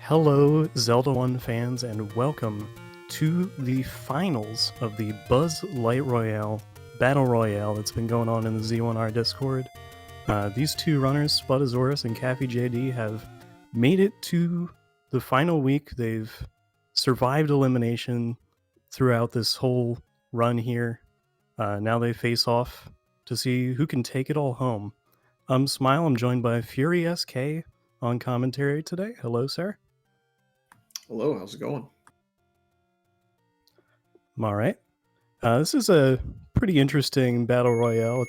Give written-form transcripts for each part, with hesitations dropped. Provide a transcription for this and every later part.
Hello, Zelda 1 fans, and welcome to the finals of the Buzz Lightroyale Battle Royale that's been going on in the Z1R Discord. These two runners, Spudasaurus and Caffey JD, have made it to the final week. They've survived elimination throughout this whole run here. Now they face off to see who can take it all home. Smile, I'm joined by Fury SK on commentary today. Hello, sir. Hello, how's it going? I'm all right. This is a pretty interesting battle royale.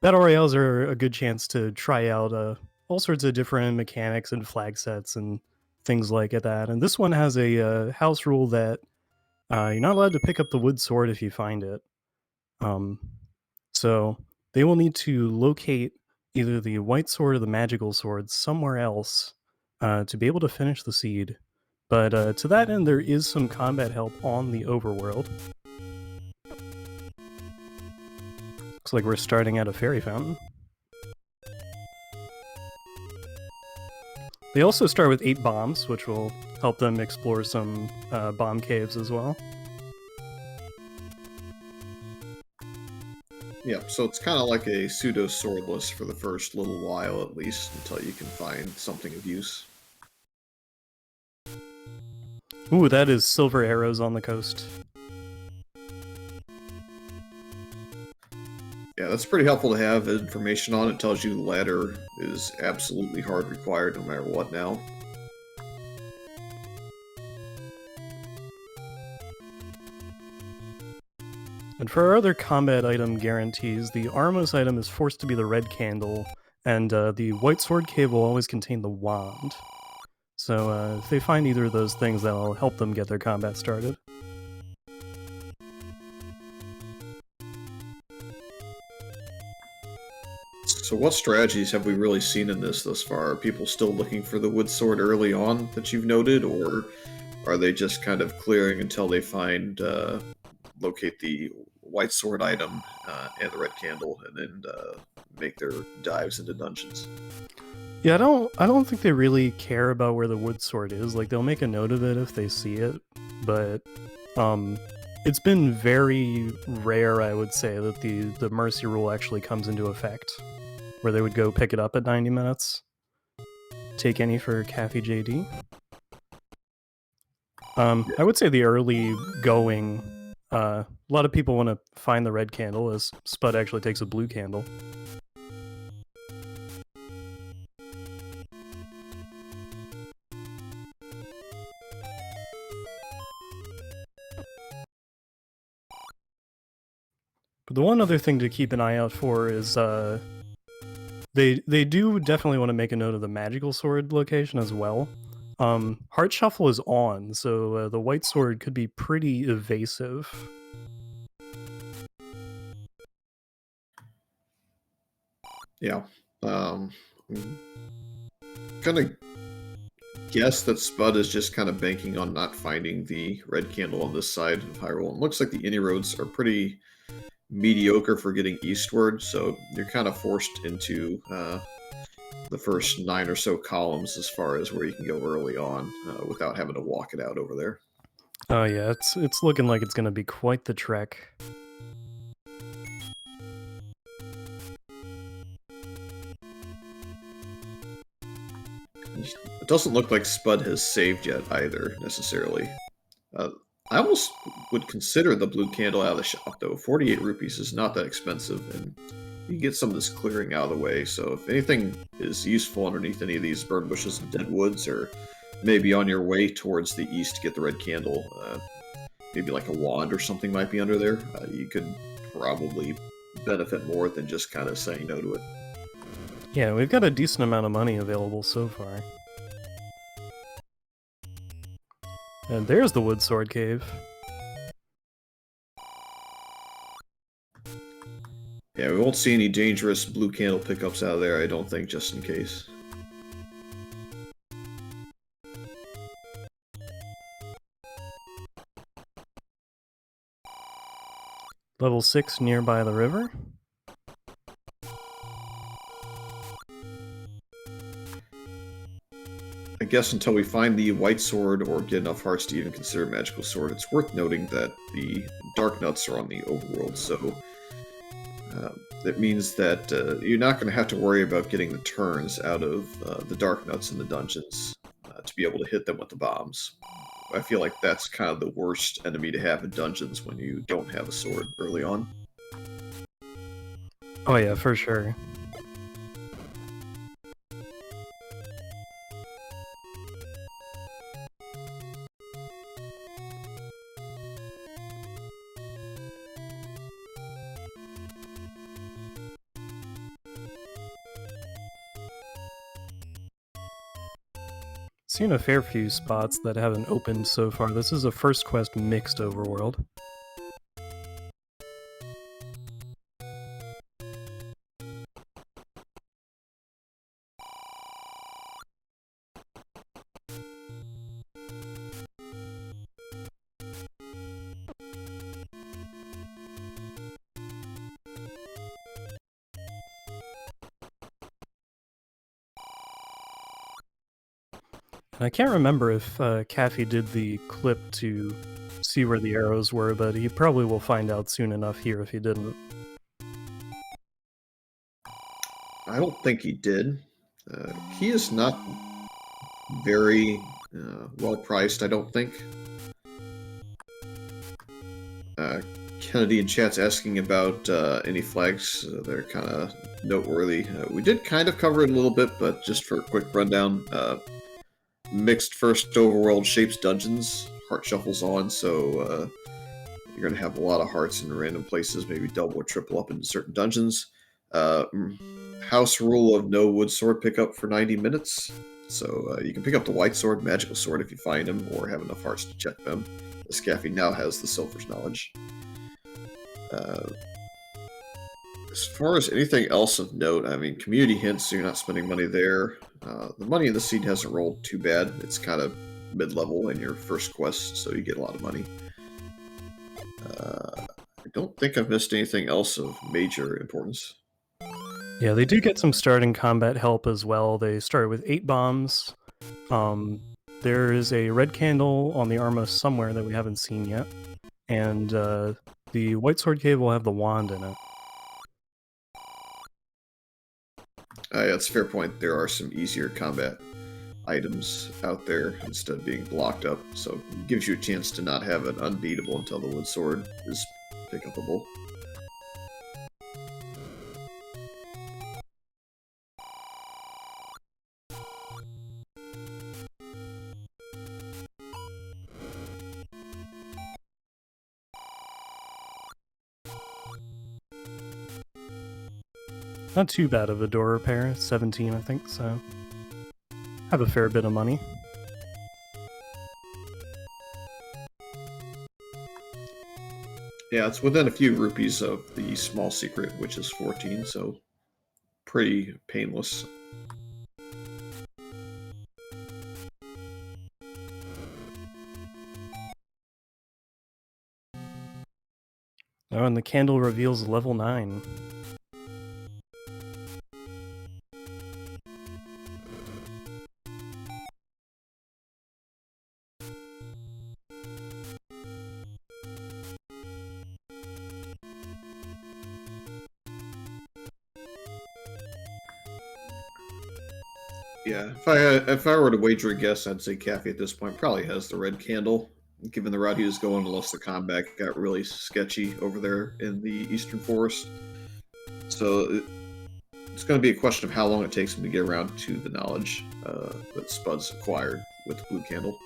Battle royales are a good chance to try out all sorts of different mechanics and flag sets and things like that. And this one has a house rule that you're not allowed to pick up the wood sword if you find it. So they will need to locate either the white sword or the magical sword somewhere else to be able to finish the seed. But to that end, there is some combat help on the overworld. Looks like we're starting at a fairy fountain. They also start with 8 bombs, which will help them explore some bomb caves as well. Yeah, so it's kind of like a pseudo swordless for the first little while at least, until you can find something of use. Ooh, that is silver arrows on the coast. Yeah, that's pretty helpful to have information on. It tells you the ladder is absolutely hard required no matter what now. And for our other combat item guarantees, the Armos item is forced to be the red candle, and the white sword cave will always contain the wand. So if they find either of those things, that'll help them get their combat started. So what strategies have we really seen in this thus far? Are people still looking for the wood sword early on that you've noted, or are they just kind of clearing until they find, locate the white sword item and the red candle, and then make their dives into dungeons? Yeah, I don't think they really care about where the wood sword is. Like, they'll make a note of it if they see it, but it's been very rare, I would say, that the mercy rule actually comes into effect, where they would go pick it up at 90 minutes. Take any for Caffey JD. I would say the early going, a lot of people want to find the red candle, as Spud actually takes a blue candle. But the one other thing to keep an eye out for is they do definitely want to make a note of the magical sword location as well. Heart Shuffle is on, so the white sword could be pretty evasive. Yeah. I'm gonna guess that Spud is just kind of banking on not finding the red candle on this side of Hyrule. It looks like the any roads are pretty mediocre for getting eastward, so you're kind of forced into the first 9 or so columns as far as where you can go early on without having to walk it out over there. Oh yeah, it's looking like it's going to be quite the trek. It doesn't look like Spud has saved yet either, necessarily. I almost would consider the blue candle out of the shop, though. 48 rupees is not that expensive, and you can get some of this clearing out of the way. So if anything is useful underneath any of these burn bushes and dead woods, or maybe on your way towards the east to get the red candle, maybe like a wand or something might be under there, you could probably benefit more than just kind of saying no to it. Yeah, we've got a decent amount of money available so far. And there's the wood sword cave. Yeah, we won't see any dangerous blue candle pickups out of there, I don't think, just in case. Level 6 nearby the river. I guess until we find the white sword or get enough hearts to even consider magical sword, it's worth noting that the dark nuts are on the overworld, so that means that you're not going to have to worry about getting the turns out of the dark nuts in the dungeons to be able to hit them with the bombs. I feel like that's kind of the worst enemy to have in dungeons when you don't have a sword early on. Oh yeah, for sure. Seen a fair few spots that haven't opened so far. This is a first quest mixed overworld. And I can't remember if Caffey did the clip to see where the arrows were, but he probably will find out soon enough here if he didn't. I don't think he did. He is not very well priced, I don't think. Kennedy in chat's asking about any flags. They're kind of noteworthy. We did kind of cover it a little bit, but just for a quick rundown, mixed first overworld shapes dungeons. Heart shuffles on, so you're going to have a lot of hearts in random places, maybe double or triple up in certain dungeons. House rule of no wood sword pickup for 90 minutes. So you can pick up the white sword, magical sword if you find them, or have enough hearts to check them. The Scaffy now has the Silver's knowledge. As far as anything else of note, I mean, community hints, so you're not spending money there. The money in the seed hasn't rolled too bad. It's kind of mid-level in your first quest, so you get a lot of money. I don't think I've missed anything else of major importance. Yeah, they do get some starting combat help as well. They start with 8 bombs. There is a red candle on the Arma somewhere that we haven't seen yet. And the White Sword Cave will have the wand in it. Yeah, that's a fair point. There are some easier combat items out there instead of being blocked up, so it gives you a chance to not have it unbeatable until the wood sword is pick-upable. Not too bad of a door repair, 17 I think, so have a fair bit of money. Yeah, it's within a few rupees of the small secret, which is 14, so pretty painless. Oh, and the candle reveals level 9. Yeah, if I were to wager a guess, I'd say Caffey at this point probably has the red candle, given the route he was going, unless the combat got really sketchy over there in the Eastern Forest. So it's going to be a question of how long it takes him to get around to the knowledge that Spud's acquired with the blue candle.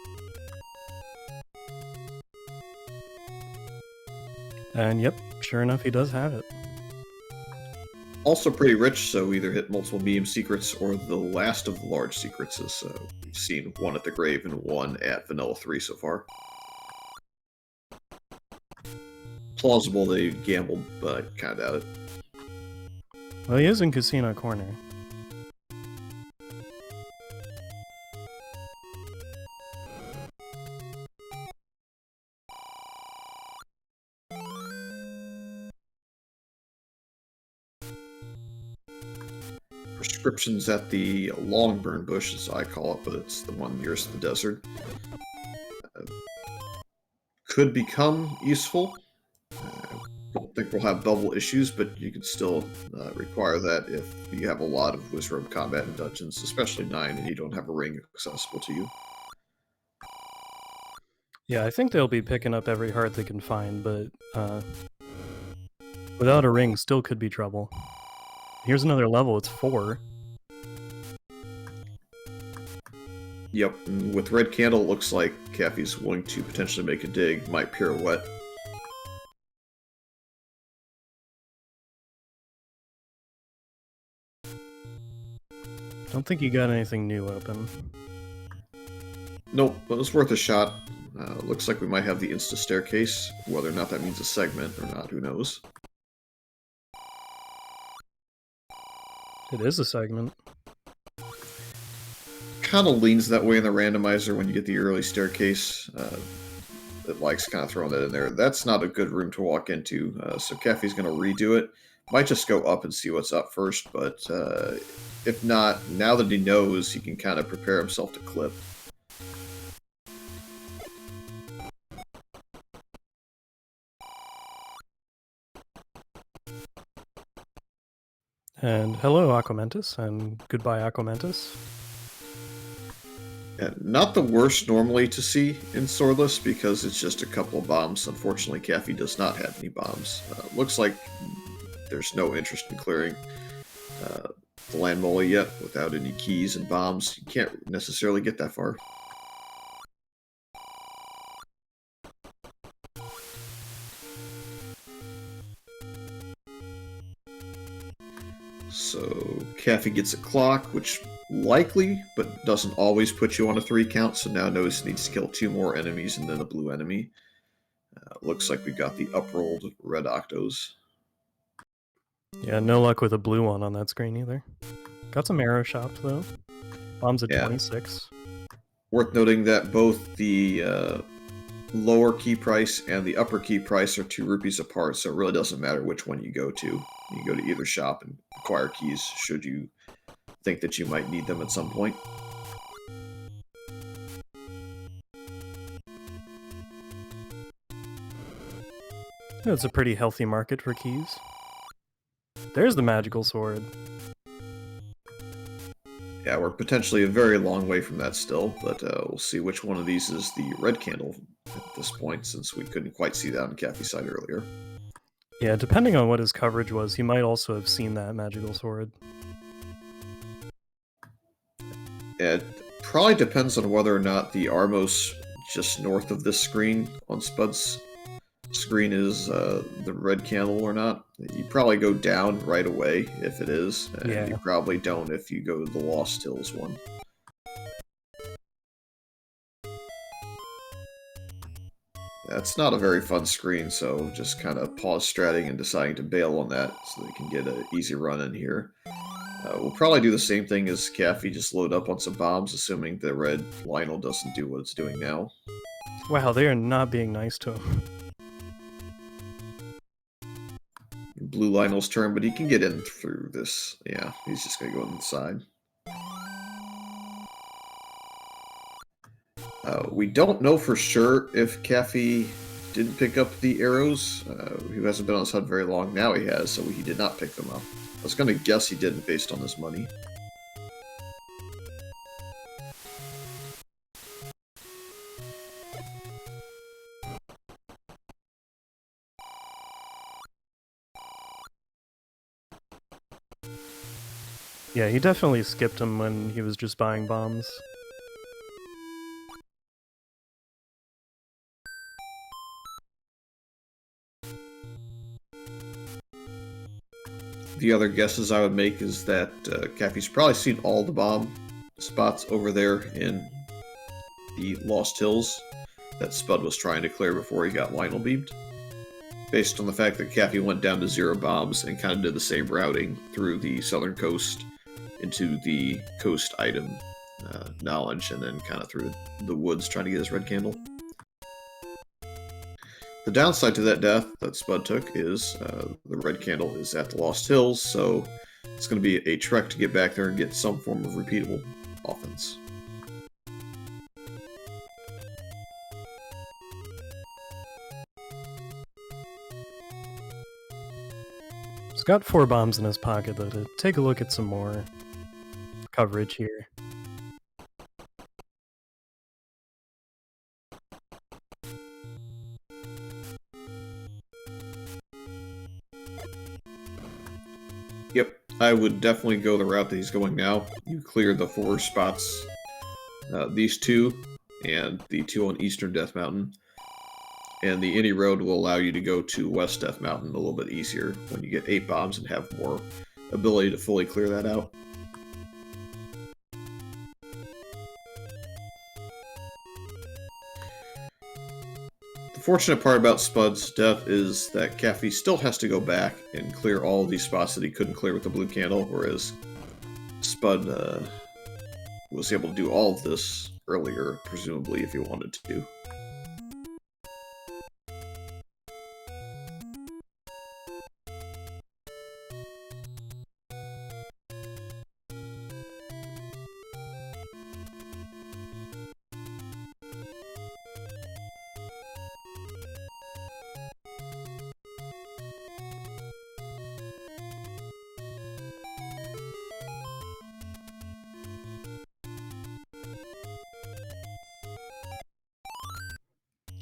And yep, sure enough, he does have it. Also pretty rich, so either hit multiple medium secrets or the last of the large secrets. As we've seen one at the grave and one at Vanilla 3 so far. Plausible they gambled, but I kind of doubt it. Well, he is in Casino Corner. inscriptions at the long burn bush, as I call it, but it's the one nearest the desert. Could become useful. I don't think we'll have bubble issues, but you could still require that if you have a lot of Wizrobe combat in dungeons, especially 9, and you don't have a ring accessible to you. Yeah, I think they'll be picking up every heart they can find, but without a ring still could be trouble. Here's another level, it's 4. Yep, and with Red Candle, it looks like Caffey's willing to potentially make a dig, might pirouette. Don't think you got anything new open. Nope, but it's worth a shot. Looks like we might have the Insta Staircase. Whether or not that means a segment or not, who knows. It is a segment. Kind of leans that way in the randomizer when you get the early staircase. It likes kind of throwing that in there. That's not a good room to walk into, so Caffey's going to redo it. Might just go up and see what's up first, but if not, now that he knows, he can kind of prepare himself to clip. And hello, Aquamentus, and goodbye, Aquamentus. Yeah, not the worst normally to see in Swordless, because it's just a couple of bombs. Unfortunately, Caffey does not have any bombs. Looks like there's no interest in clearing the land mole yet without any keys and bombs. You can't necessarily get that far. So Caffey gets a clock, which likely, but doesn't always put you on a 3 count, so now knows he needs to kill 2 more enemies and then a blue enemy. Looks like we got the uprolled red octos. Yeah, no luck with a blue one on that screen either. Got some arrow shops though. Bombs at 26. Worth noting that both the lower key price and the upper key price are 2 rupees apart, so it really doesn't matter which one you go to. You can go to either shop and acquire keys should you think that you might need them at some point. Yeah, it's a pretty healthy market for keys. There's the magical sword. Yeah, we're potentially a very long way from that still, but we'll see which one of these is the red candle at this point, since we couldn't quite see that on Caffey's side earlier. Yeah, depending on what his coverage was, he might also have seen that magical sword. It probably depends on whether or not the Armos just north of this screen on Spud's screen is the red candle or not. You probably go down right away if it is, and Yeah. you probably don't if you go to the Lost Hills one. That's not a very fun screen, so just kind of pause stratting and deciding to bail on that so they can get an easy run in here. We'll probably do the same thing as Caffey, just load up on some bombs, assuming the red Lionel doesn't do what it's doing now. Wow, they are not being nice to him. Blue Lionel's turn, but he can get in through this. Yeah, he's just going to go inside. We don't know for sure if Caffey didn't pick up the arrows. He hasn't been on his HUD very long. Now he has, so he did not pick them up. I was going to guess he didn't based on his money. Yeah, he definitely skipped him when he was just buying bombs. The other guesses I would make is that Caffey's probably seen all the bomb spots over there in the Lost Hills that Spud was trying to clear before he got Lionel beamed. Based on the fact that Caffey went down to 0 bombs and kind of did the same routing through the southern coast into the coast item knowledge, and then kind of through the woods trying to get his red candle. The downside to that death that Spud took is the red candle is at the Lost Hills, so it's going to be a trek to get back there and get some form of repeatable offense. He's got 4 bombs in his pocket, though, to take a look at some more coverage here. Yep, I would definitely go the route that he's going now. You clear the 4 spots, these 2, and the 2 on Eastern Death Mountain. And the any road will allow you to go to West Death Mountain a little bit easier when you get 8 bombs and have more ability to fully clear that out. The fortunate part about Spud's death is that Caffey still has to go back and clear all of these spots that he couldn't clear with the blue candle, whereas Spud was able to do all of this earlier, presumably, if he wanted to.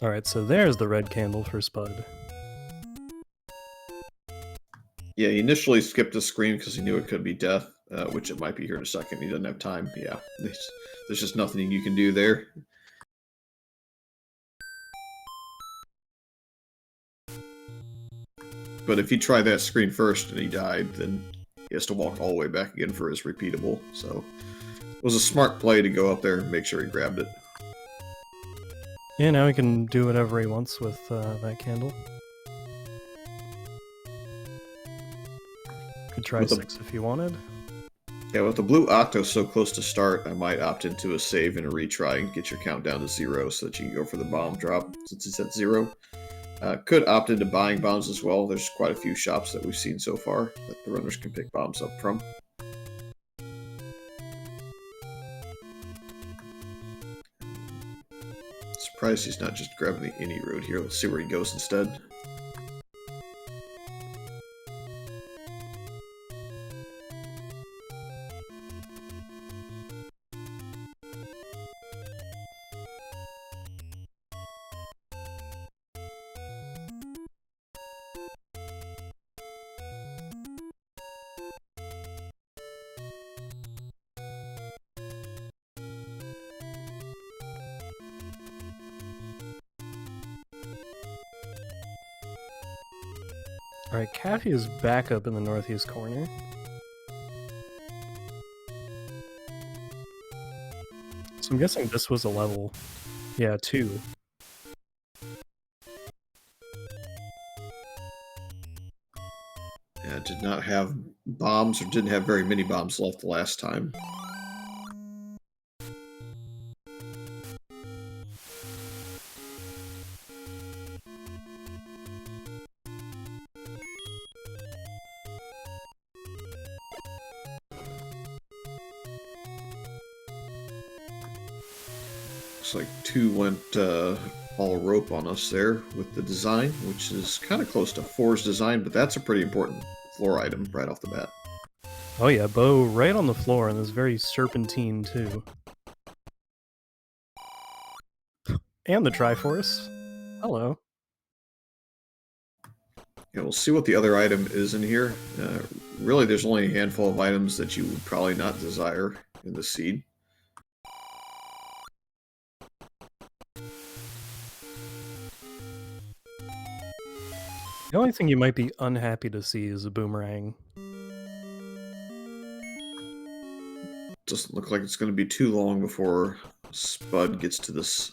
Alright, so there's the red candle for Spud. Yeah, he initially skipped the screen because he knew it could be death, which it might be here in a second. He doesn't have time. Yeah, there's just nothing you can do there. But if he tried that screen first and he died, then he has to walk all the way back again for his repeatable. So it was a smart play to go up there and make sure he grabbed it. Yeah, now he can do whatever he wants with that candle. Could try 6 if you wanted. Yeah, with the blue octo so close to start, I might opt into a save and a retry and get your count down to 0 so that you can go for the bomb drop since it's at 0. Could opt into buying bombs as well. There's quite a few shops that we've seen so far that the runners can pick bombs up from. Surprised he's not just grabbing the any road here. Let's see where he goes instead. Alright, Caffey is back up in the northeast corner. So I'm guessing this was a level. Yeah, 2. Yeah, did not have bombs, or didn't have very many bombs left the last time. Looks like 2 went all rope on us there with the design, which is kind of close to 4's design, but that's a pretty important floor item right off the bat. Oh yeah, bow right on the floor, and this very serpentine too. And the Triforce. Hello. Yeah, we'll see what the other item is in here. Really, there's only a handful of items that you would probably not desire in the seed. The only thing you might be unhappy to see is a boomerang. Doesn't look like it's going to be too long before Spud gets to this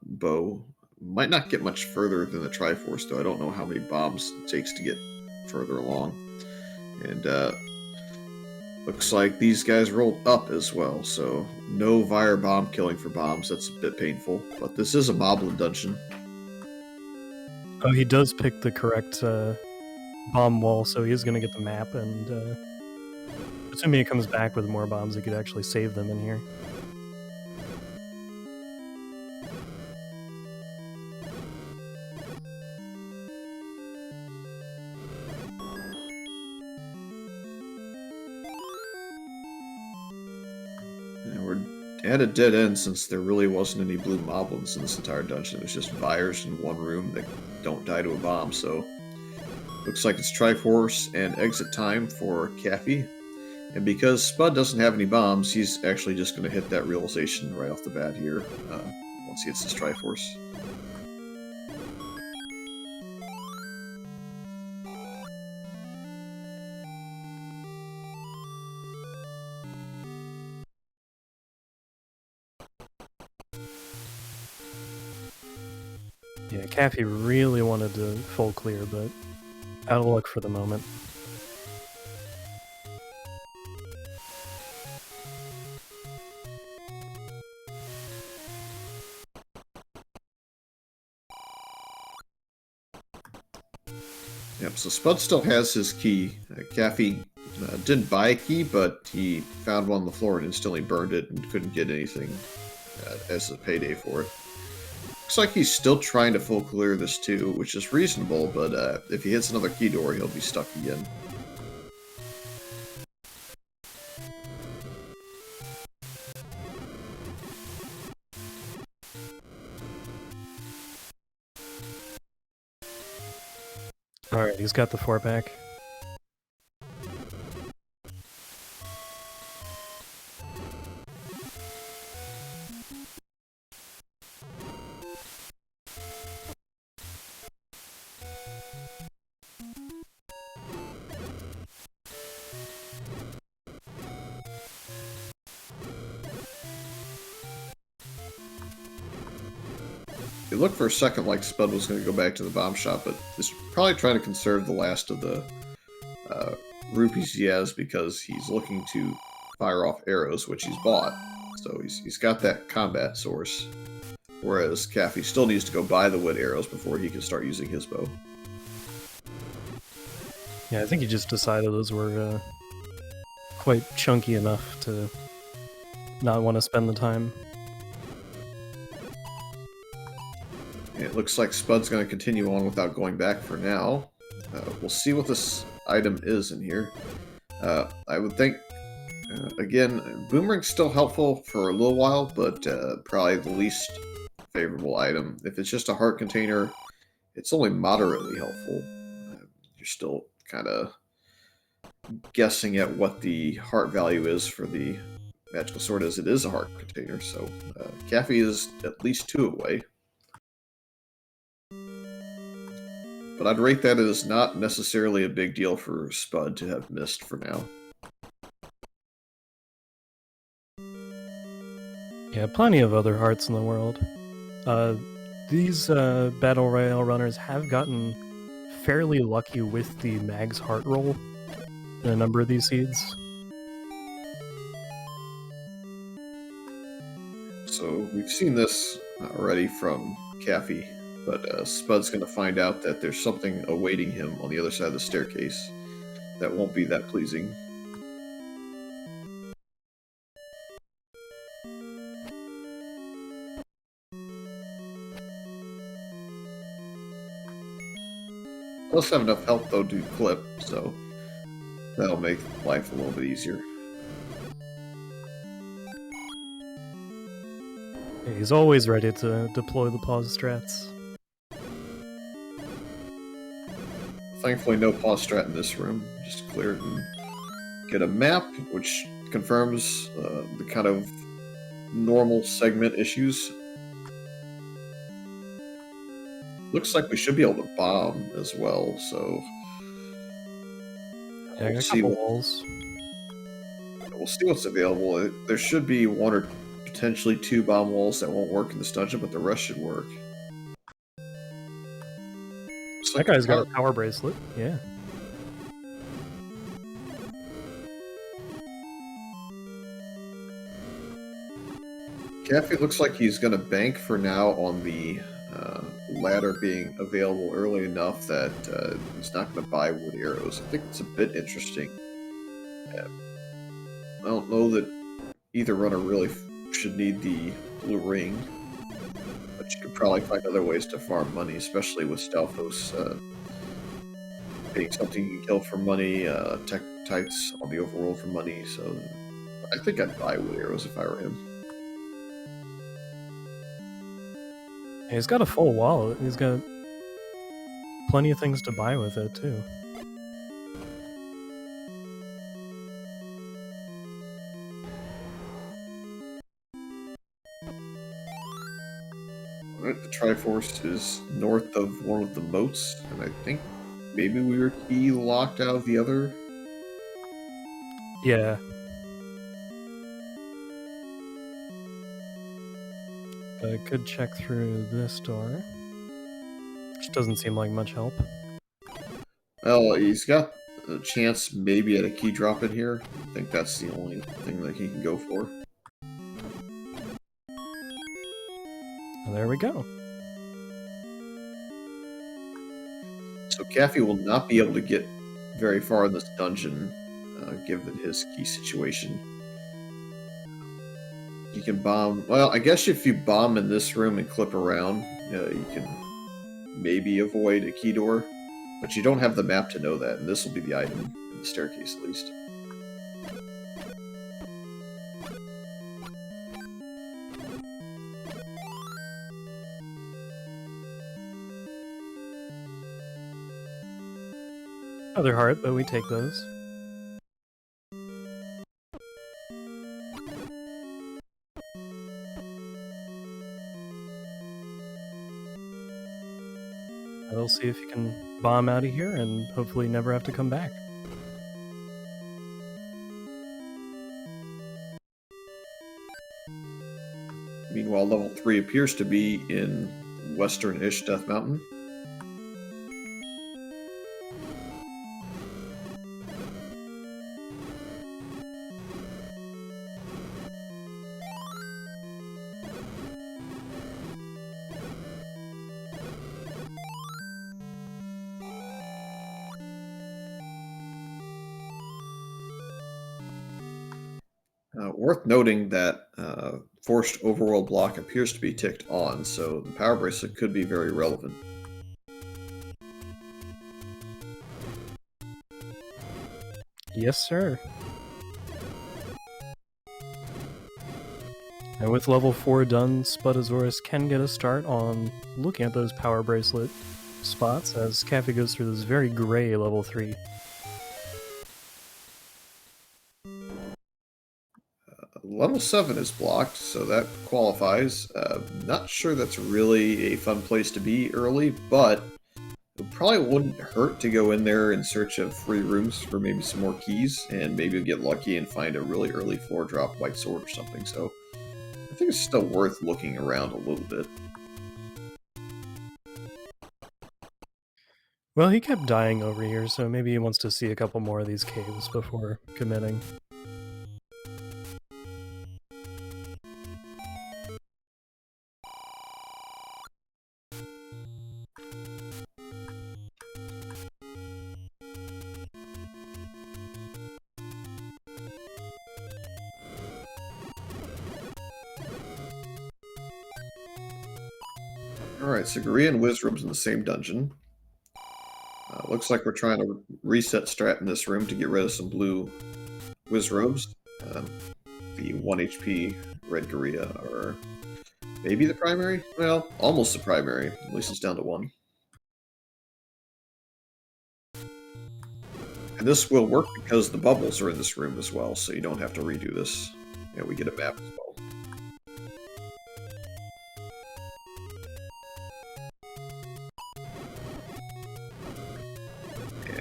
bow. Might not get much further than the Triforce, though. I don't know how many bombs it takes to get further along. And looks like these guys rolled up as well, so no Vire bomb killing for bombs. That's a bit painful, but this is a Moblin dungeon. Oh, he does pick the correct bomb wall, so he is going to get the map, and Assuming it comes back with more bombs, it could actually save them in here. And we're at a dead end since there really wasn't any blue moblins in this entire dungeon. It was just Vyres in one room that don't die to a bomb, so looks like it's Triforce and exit time for Caffey. And because Spud doesn't have any bombs, he's actually just going to hit that realization right off the bat here once he hits his Triforce. Yeah, Caffey really wanted to full clear, but out of luck for the moment. Yep, so Spud still has his key. Caffey didn't buy a key, but he found one on the floor and instantly burned it and couldn't get anything as a payday for it. Looks like he's still trying to full clear this too, which is reasonable, but if he hits another key door, he'll be stuck again. Alright, he's got the 4-pack. It looked for a second like Spud was going to go back to the bomb shop, but he's probably trying to conserve the last of the rupees he has because he's looking to fire off arrows, which he's bought. So he's got that combat source. Whereas Caffey still needs to go buy the wood arrows before he can start using his bow. Yeah, I think he just decided those were quite chunky enough to not want to spend the time. It looks like Spud's going to continue on without going back for now. We'll see what this item is in here. I would think, again, Boomerang's still helpful for a little while, but probably the least favorable item. If it's just a heart container, it's only moderately helpful. You're still kind of guessing at what the heart value is for the magical sword, as it is a heart container, so Caffey is at least 2 away. But I'd rate that as not necessarily a big deal for Spud to have missed for now. Yeah, plenty of other hearts in the world. These Battle Royale runners have gotten fairly lucky with the Mag's heart roll in a number of these seeds. So we've seen this already from Caffey, but Spud's going to find out that there's something awaiting him on the other side of the staircase that won't be that pleasing. Does have enough health though to clip, so that'll make life a little bit easier. Yeah, he's always ready to deploy the pause strats. Thankfully, no pause strat in this room. Just clear it and get a map, which confirms the kind of normal segment issues. Looks like we should be able to bomb as well, so Yeah, I got a couple walls. We'll see what's available. There should be 1 or potentially 2 bomb walls that won't work in this dungeon, but the rest should work. That guy's got a power bracelet, yeah. Caffey looks like he's going to bank for now on the ladder being available early enough that he's not going to buy wood arrows. I think it's a bit interesting I don't know that either runner really should need the blue ring, but you could probably find other ways to farm money, especially with Stalfos being something you can kill for money, tech tights on the overworld for money, so I think I'd buy wood arrows if I were him. He's got a full wallet. He's got plenty of things to buy with it, too. Alright, the Triforce is north of one of the moats, and I think maybe we were key locked out of the other. Yeah. I could check through this door, which doesn't seem like much help. Well, he's got a chance maybe at a key drop in here. I think that's the only thing that he can go for. And there we go. So Caffey will not be able to get very far in this dungeon, given his key situation. You can bomb... Well, I guess if you bomb in this room and clip around, you can maybe avoid a key door, but you don't have the map to know that, and this will be the item in the staircase at least. Other heart, but we take those. We'll see if you can bomb out of here and hopefully never have to come back. Meanwhile, level 3 appears to be in western-ish Death Mountain. Worth noting that forced overworld block appears to be ticked on, so the power bracelet could be very relevant. Yes, sir. And with level 4 done, Spudosaurus can get a start on looking at those power bracelet spots as Caffey goes through this very gray level 3. Level 7 is blocked, so that qualifies. Not sure that's really a fun place to be early, but it probably wouldn't hurt to go in there in search of free rooms for maybe some more keys, and maybe you'll get lucky and find a really early 4-drop white sword or something, so I think it's still worth looking around a little bit. Well, he kept dying over here, so maybe he wants to see a couple more of these caves before committing. Alright, so Gurria and Wizrob's in the same dungeon. Looks like we're trying to reset strat in this room to get rid of some blue Wizrobs. The 1 HP red Gurria are maybe the primary? Well, almost the primary. At least it's down to 1. And this will work because the bubbles are in this room as well, so you don't have to redo this. Yeah, we get a map as well.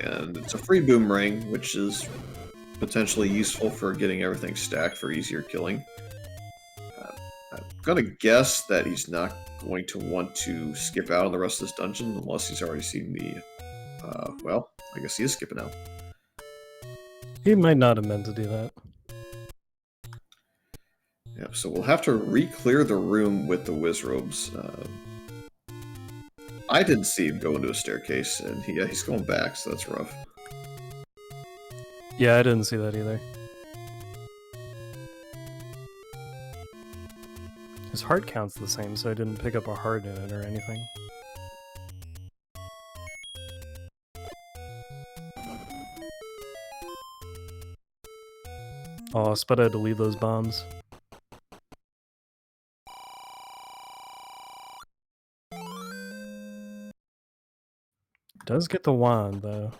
And it's a free boomerang, which is potentially useful for getting everything stacked for easier killing. I'm gonna guess that he's not going to want to skip out on the rest of this dungeon unless he's already seen the... well, I guess he is skipping out. He might not have meant to do that. Yeah, so we'll have to re-clear the room with the Wizrobes. I didn't see him go into a staircase, and he's going back, so that's rough. Yeah, I didn't see that either. His heart count's the same, so I didn't pick up a heart in it or anything. Oh, Spud had to leave those bombs. Does get the wand, though.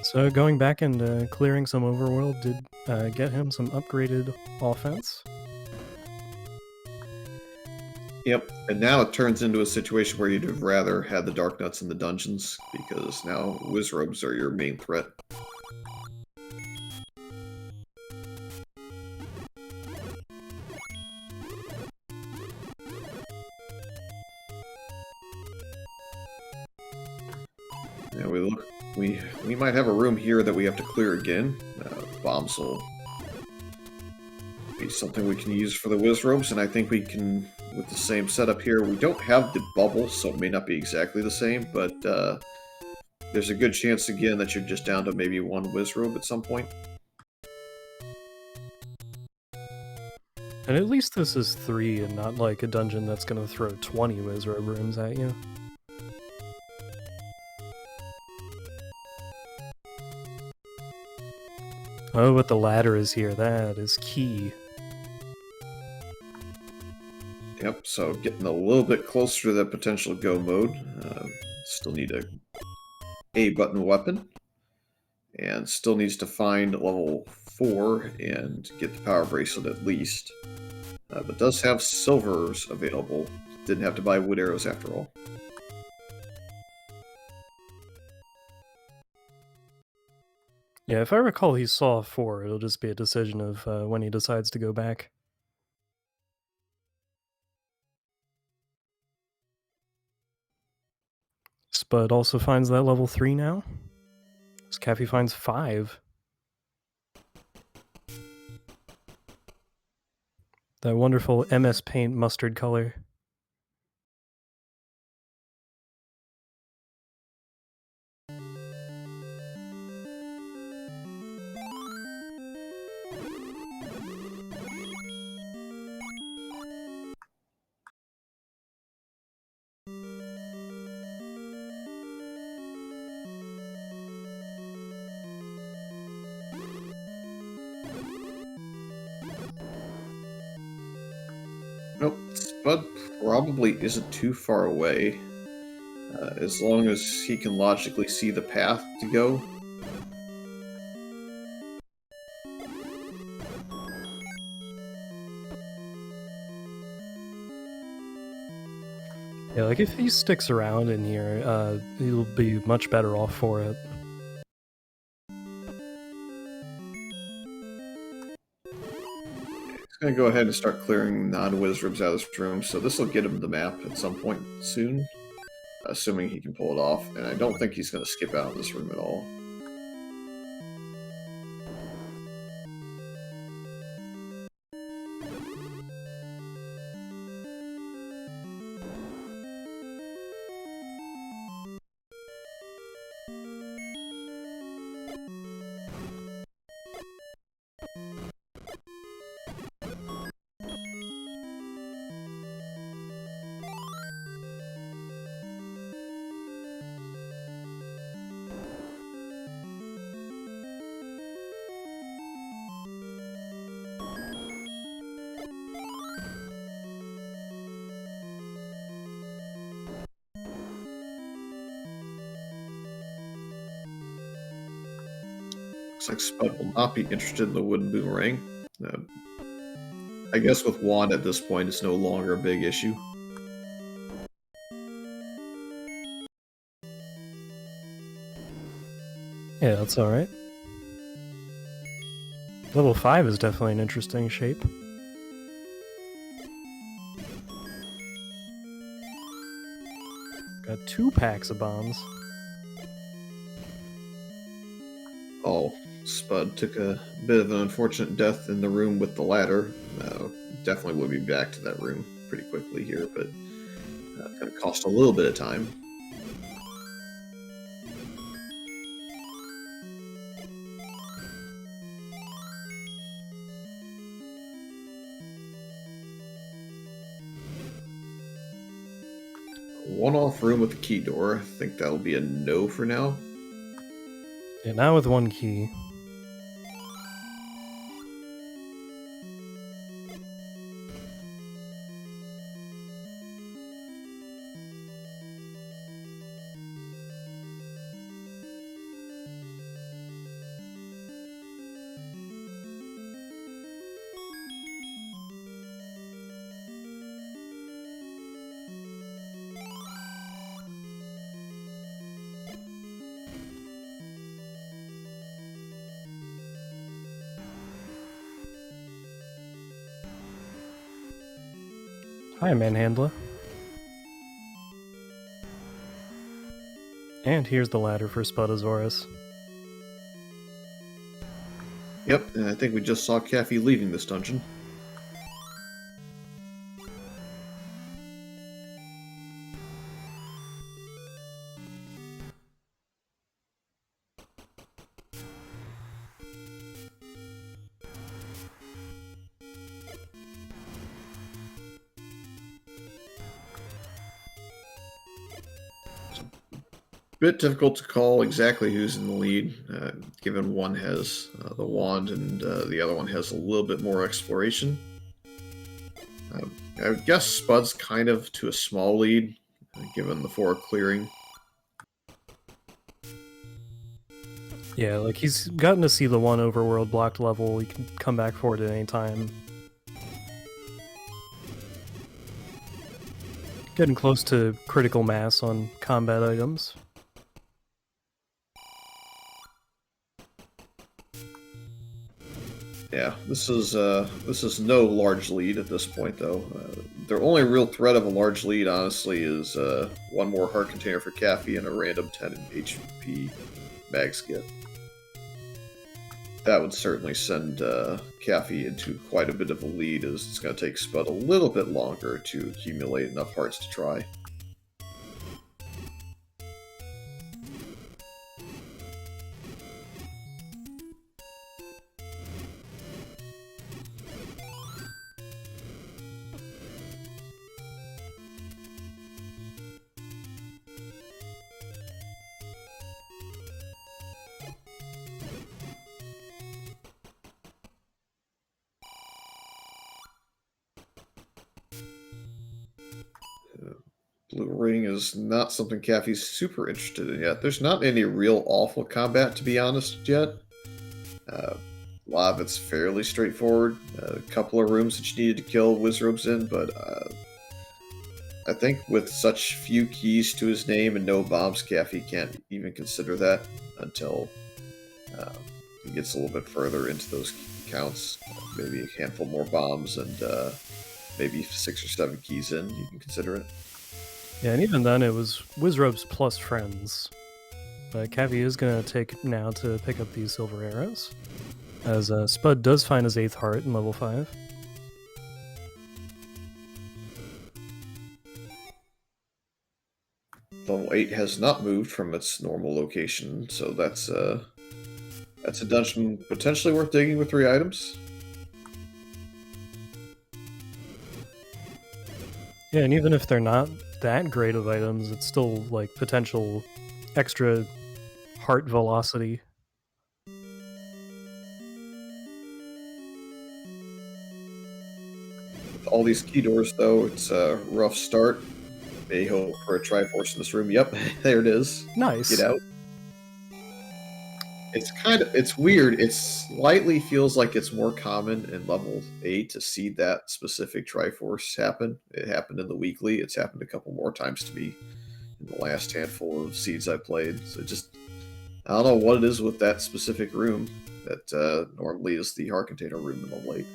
So going back and clearing some overworld did get him some upgraded offense. Yep, and now it turns into a situation where you'd have rather had the Dark Nuts in the dungeons, because now Wizrobes are your main threat. Now we might have a room here that we have to clear again. Bombs will be something we can use for the Wizrobes, and I think we can, with the same setup here. We don't have the bubble, so it may not be exactly the same, but there's a good chance again that you're just down to maybe one Wizrobe at some point. And at least this is 3 and not like a dungeon that's gonna throw 20 Wizrobe rooms at you. Oh, but the ladder is here. That is key. Yep, so getting a little bit closer to that potential go mode. Still need a A-button weapon. And still needs to find level 4 and get the power bracelet at least. But does have silvers available. Didn't have to buy wood arrows after all. Yeah, if I recall, he saw 4. It'll just be a decision of when he decides to go back. Spud also finds that level 3 now. Scaffy finds 5. That wonderful MS Paint mustard color. Nope, Spud probably isn't too far away. As long as he can logically see the path to go. Yeah, like if he sticks around in here, he'll be much better off for it. He's going to go ahead and start clearing non-Wizrobes out of this room, so this will get him the map at some point soon. Assuming he can pull it off, and I don't think he's going to skip out of this room at all. Looks like Spud will not be interested in the wooden boomerang. I guess with Wand at this point, it's no longer a big issue. Yeah, that's alright. Level 5 is definitely an interesting shape. Got 2 packs of bombs. Oh, Spud took a bit of an unfortunate death in the room with the ladder. Definitely will be back to that room pretty quickly here, but going to cost a little bit of time. One-off room with the key door. I think that'll be a no for now. Yeah, now with one key. Hi, Manhandler. And here's the ladder for Spudosaurus. Yep, and I think we just saw Caffey leaving this dungeon. Bit difficult to call exactly who's in the lead, given one has the wand and the other one has a little bit more exploration. I would guess Spud's kind of to a small lead, given the 4 clearing. Yeah, like he's gotten to see the one overworld blocked level. He can come back for it at any time. Getting close to critical mass on combat items. Yeah, this is no large lead at this point, though. The only real threat of a large lead, honestly, is one more heart container for Caffey and a random 10 HP mag skip. That would certainly send Caffey into quite a bit of a lead, as it's going to take Spud a little bit longer to accumulate enough hearts to try. Blue Ring is not something Caffey's super interested in yet. There's not any real awful combat, to be honest, yet. A lot of it's fairly straightforward. A couple of rooms that you needed to kill Wizrobes in, but I think with such few keys to his name and no bombs, Caffey can't even consider that until he gets a little bit further into those counts. Maybe a handful more bombs and maybe 6 or 7 keys in, you can consider it. Yeah, and even then it was Wizrobes plus friends. But Caffey is going to take now to pick up these silver arrows, as Spud does find his 8th heart in level 5. Level 8 has not moved from its normal location, so that's a dungeon potentially worth digging with 3 items. Yeah, and even if they're not that great of items, it's still like potential extra heart velocity. With all these key doors, though, it's a rough start. May hope for a Triforce in this room. Yep, there it is. Nice. Get out. It's weird. It slightly feels like it's more common in level 8 to see that specific Triforce happen. It happened in the weekly. It's happened a couple more times to me in the last handful of seeds I played. So I don't know what it is with that specific room that normally is the heart container room in level 8.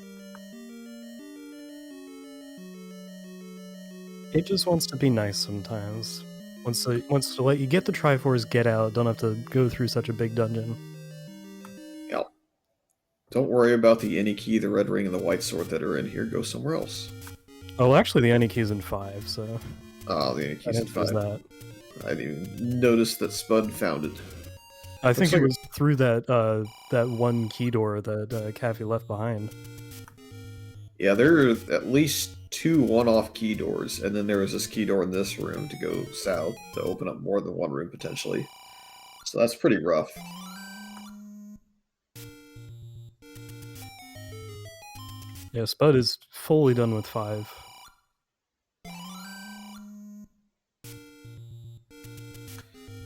It just wants to be nice sometimes. Wants to let you get the Triforce, get out, don't have to go through such a big dungeon. Yeah. Don't worry about the any key, the red ring, and the white sword that are in here. Go somewhere else. Oh, actually, the any key's in 5, so Oh, the that Yankees in answers 5. that. I didn't even notice that Spud found it. I Looks think it like was through that one key door that Caffey left behind. yeah, there are at least 2 one-off key doors, and then there was this key door in this room to go south to open up more than one room potentially. So that's pretty rough. Yeah, Spud is fully done with 5.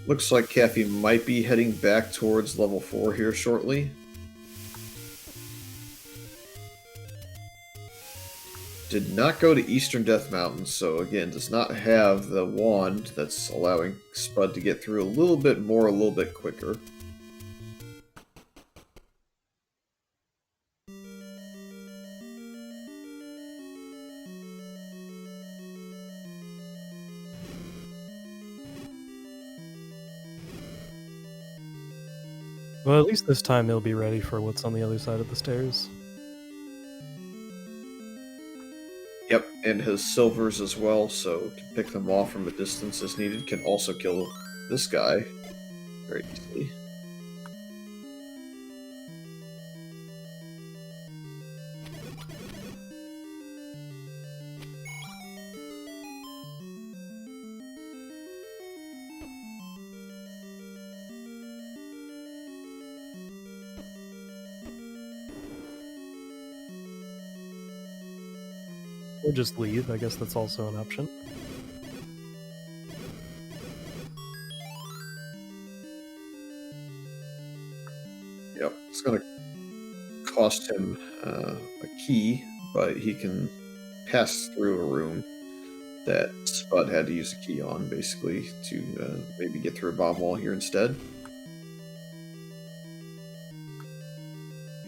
Looks like Caffey might be heading back towards level 4 here shortly. Did not go to Eastern Death Mountain, so again, does not have the wand that's allowing Spud to get through a little bit more, a little bit quicker. Well, at least this time he'll be ready for what's on the other side of the stairs. Yep, and has silvers as well, so can pick them off from a distance as needed. Can also kill this guy very easily. Or just leave, I guess that's also an option. Yep, it's going to cost him a key, but he can pass through a room that Spud had to use a key on, basically, to maybe get through a bomb wall here instead.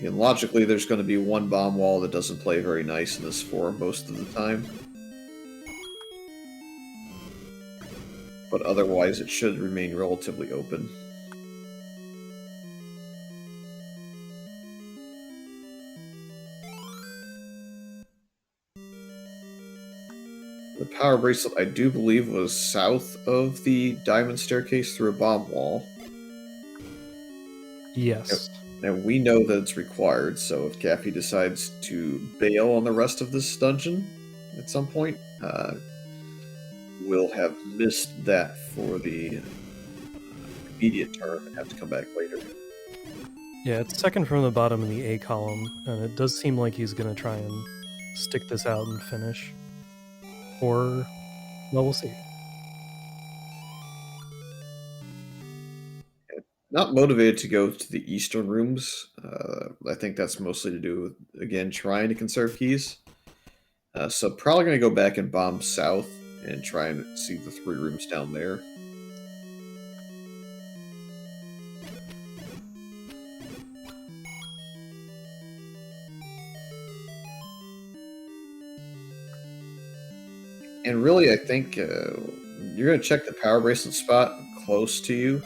And logically, there's going to be one bomb wall that doesn't play very nice in this form most of the time. But otherwise, it should remain relatively open. The power bracelet, I do believe, was south of the diamond staircase through a bomb wall. Yes. And we know that it's required, so if Caffey decides to bail on the rest of this dungeon at some point, we'll have missed that for the immediate term and have to come back later. Yeah, it's second from the bottom in the A column, and it does seem like he's going to try and stick this out and finish. Or, well, we'll see. Not motivated to go to the eastern rooms. I think that's mostly to do with, again, trying to conserve keys. So probably going to go back and bomb south and try and see the 3 rooms down there. And really, I think you're going to check the power bracelet spot close to you.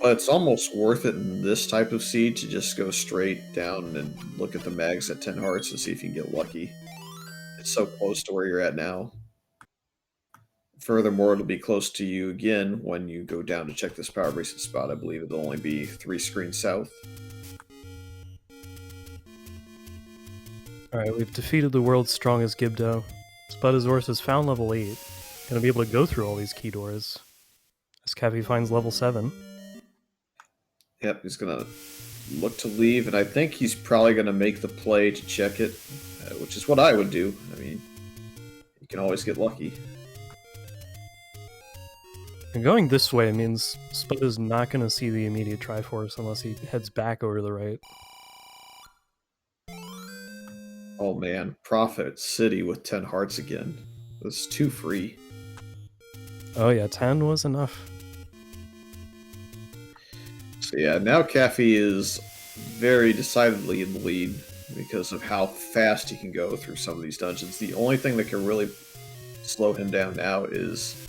But it's almost worth it in this type of seed to just go straight down and look at the mags at 10 hearts and see if you can get lucky. It's so close to where you're at now. Furthermore, it'll be close to you again when you go down to check this power bracelet spot. I believe it'll only be 3 screens south. Alright, we've defeated the world's strongest Gibdo. Spudazorth has found level 8. Gonna be able to go through all these key doors. As Caffey finds level 7. Yep, he's going to look to leave, and I think he's probably going to make the play to check it, which is what I would do. I mean, you can always get lucky. And going this way means Spud is not going to see the immediate Triforce unless he heads back over to the right. Oh man, Prophet City with 10 hearts again. That's 2 free. Oh yeah, 10 was enough. So yeah, now Caffey is very decidedly in the lead because of how fast he can go through some of these dungeons. The only thing that can really slow him down now is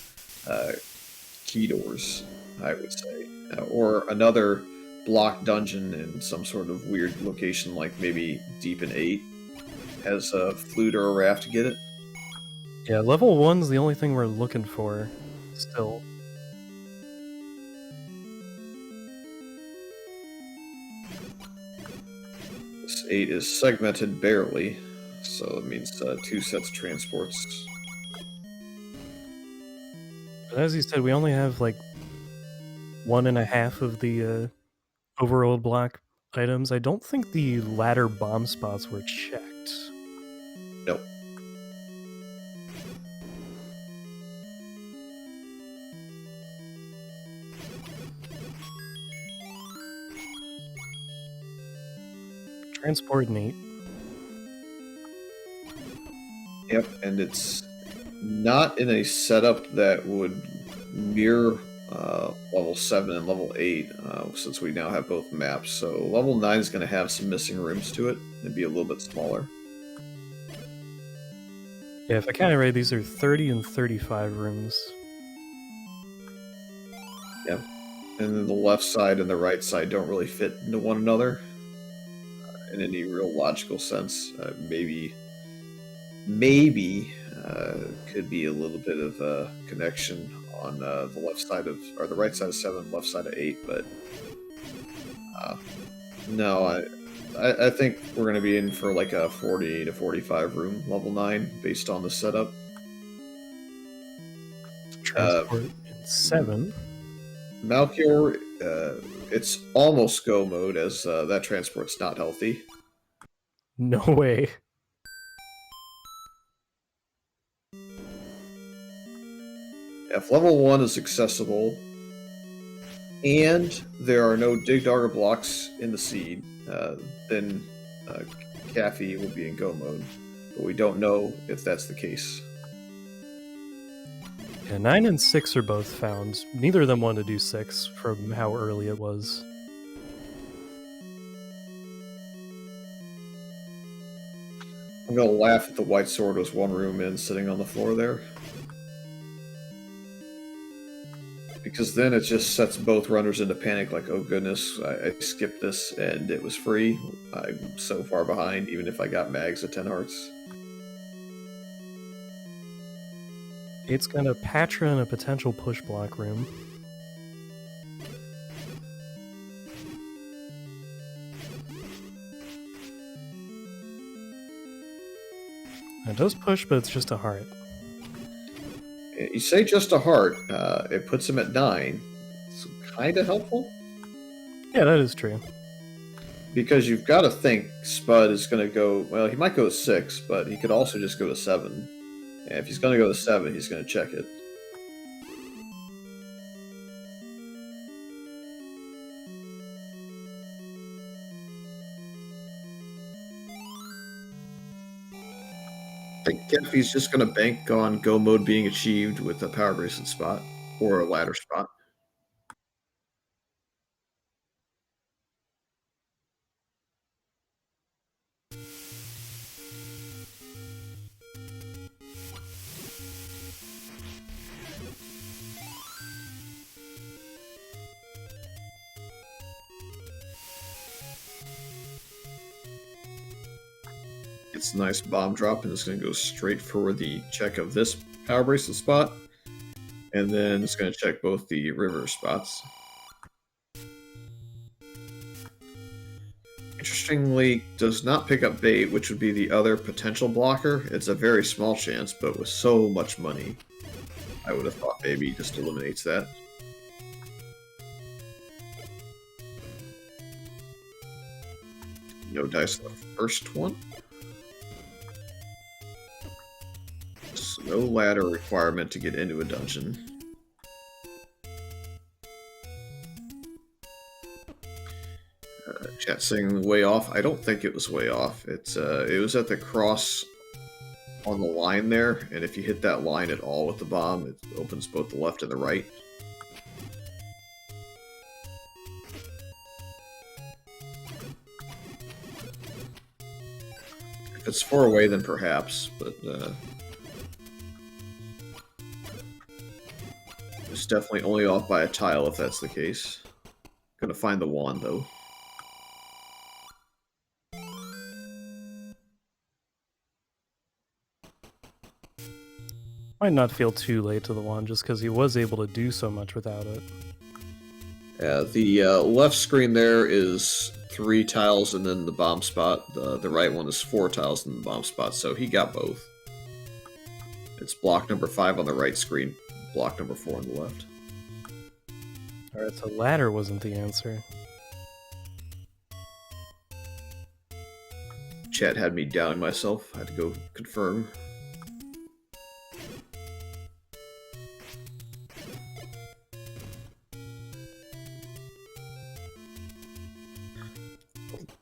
key doors, I would say. Or another blocked dungeon in some sort of weird location like maybe deep in 8. as a flute or a raft to get it. Yeah, level 1's the only thing we're looking for still. This 8 is segmented barely, so it means 2 sets of transports. But as you said, we only have like 1.5 of the overworld block items. I don't think the ladder bomb spots were checked. Nope. Transport Nate. Yep, and it's not in a setup that would mirror level 7 and level 8, since we now have both maps. So level 9 is going to have some missing rooms to it and be a little bit smaller. Yeah, if I count it right, these are 30 and 35 rooms. Yep. And then the left side and the right side don't really fit into one another in any real logical sense. Maybe could be a little bit of a connection on the left side of, or the right side of 7, left side of 8, but no, I think we're going to be in for like a 40 to 45 room level 9 based on the setup. Transport in 7. Malchior, it's almost go mode as that transport's not healthy. No way. If level 1 is accessible, and there are no dig dogger blocks in the seed, then Caffey will be in go mode. But we don't know if that's the case. Yeah, 9 and 6 are both found. Neither of them wanted to do 6 from how early it was. I'm gonna laugh if the white sword was one room in, sitting on the floor there. Because then it just sets both runners into panic, like, oh goodness, I skipped this and it was free. I'm so far behind, even if I got mags at 10 hearts. It's got a Patra and a potential push block room. It does push, but it's just a heart. You say just a heart, it puts him at 9. It's kind of helpful. Yeah, that is true. Because you've got to think Spud is going to go, well, he might go to 6, but he could also just go to 7. And if he's going to go to 7, he's going to check it. I think if he's just going to bank on go mode being achieved with a power bracelet spot or a ladder spot. It's a nice bomb drop, and it's going to go straight for the check of this power bracelet spot. And then it's going to check both the river spots. Interestingly, does not pick up bait, which would be the other potential blocker. It's a very small chance, but with so much money, I would have thought maybe just eliminates that. No dice left. First one. So no ladder requirement to get into a dungeon. Chat saying way off. I don't think it was way off. It was at the cross on the line there, and if you hit that line at all with the bomb, it opens both the left and the right. If it's far away, then perhaps, but it's definitely only off by a tile if that's the case. Gonna find the wand, though. Might not feel too late to the one just because he was able to do so much without it. Yeah, the left screen there is 3 tiles and then the bomb spot. The right one is 4 tiles and the bomb spot, so he got both. It's block number 5 on the right screen, block number 4 on the left. Alright, so ladder wasn't the answer. Chat had me doubting myself. I had to go confirm.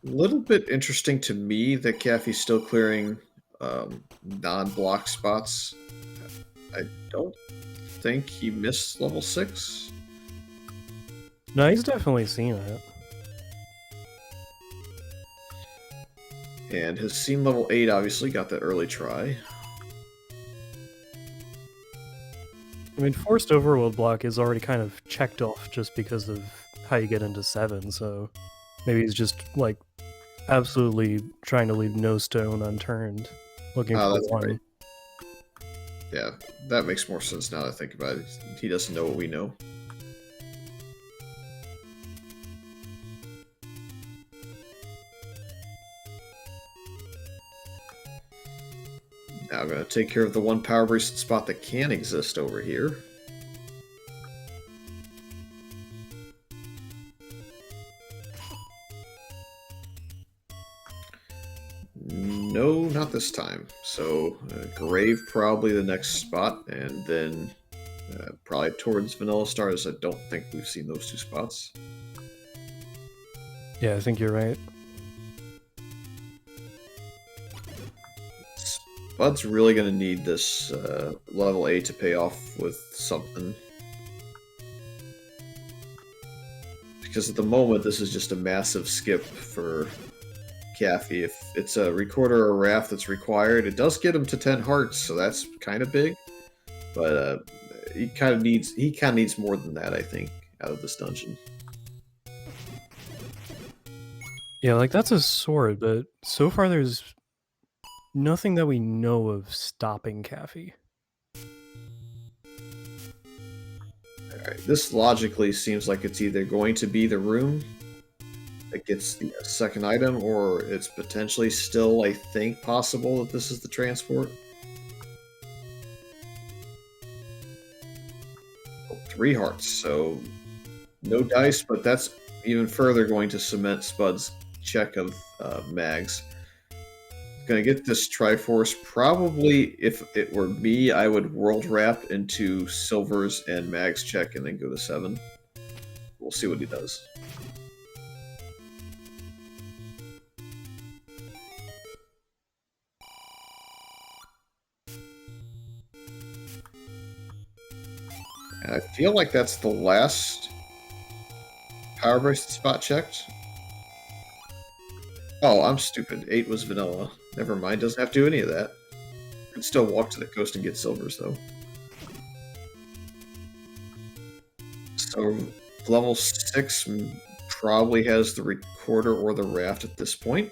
A little bit interesting to me that Caffey's still clearing non-block spots. I don't think he missed level 6. No, he's definitely seen it. And has seen level 8, obviously, got that early try. I mean, forced overworld block is already kind of checked off just because of how you get into 7, so maybe he's just, like, absolutely trying to leave no stone unturned, looking for That's one. right. Yeah, that makes more sense now that I think about it. He doesn't know what we know. Now I'm going to take care of the one power bracelet spot that can exist over here. No, not this time. So, Grave probably the next spot, and then probably towards Vanilla Stars. I don't think we've seen those 2 spots. Yeah, I think you're right. Spud's really going to need this level 8 to pay off with something. Because at the moment, this is just a massive skip for Caffey. If it's a recorder or a raft that's required, it does get him to 10 hearts, so that's kind of big. But he kind of needs more than that, I think, out of this dungeon. Yeah, like, that's a sword, but so far there's nothing that we know of stopping Caffey. Alright, this logically seems like it's either going to be the room that gets the second item, or it's potentially still, I think, possible that this is the transport. Oh, 3 hearts, so no dice, but that's even further going to cement Spud's check of mags. Gonna get this Triforce. Probably, if it were me, I would world wrap into silvers and mags check and then go to 7. We'll see what he does. And I feel like that's the last power bracelet spot checked. Oh, I'm stupid. 8 was vanilla. Never mind, doesn't have to do any of that. Can still walk to the coast and get silvers, though. So, level 6 probably has the recorder or the raft at this point.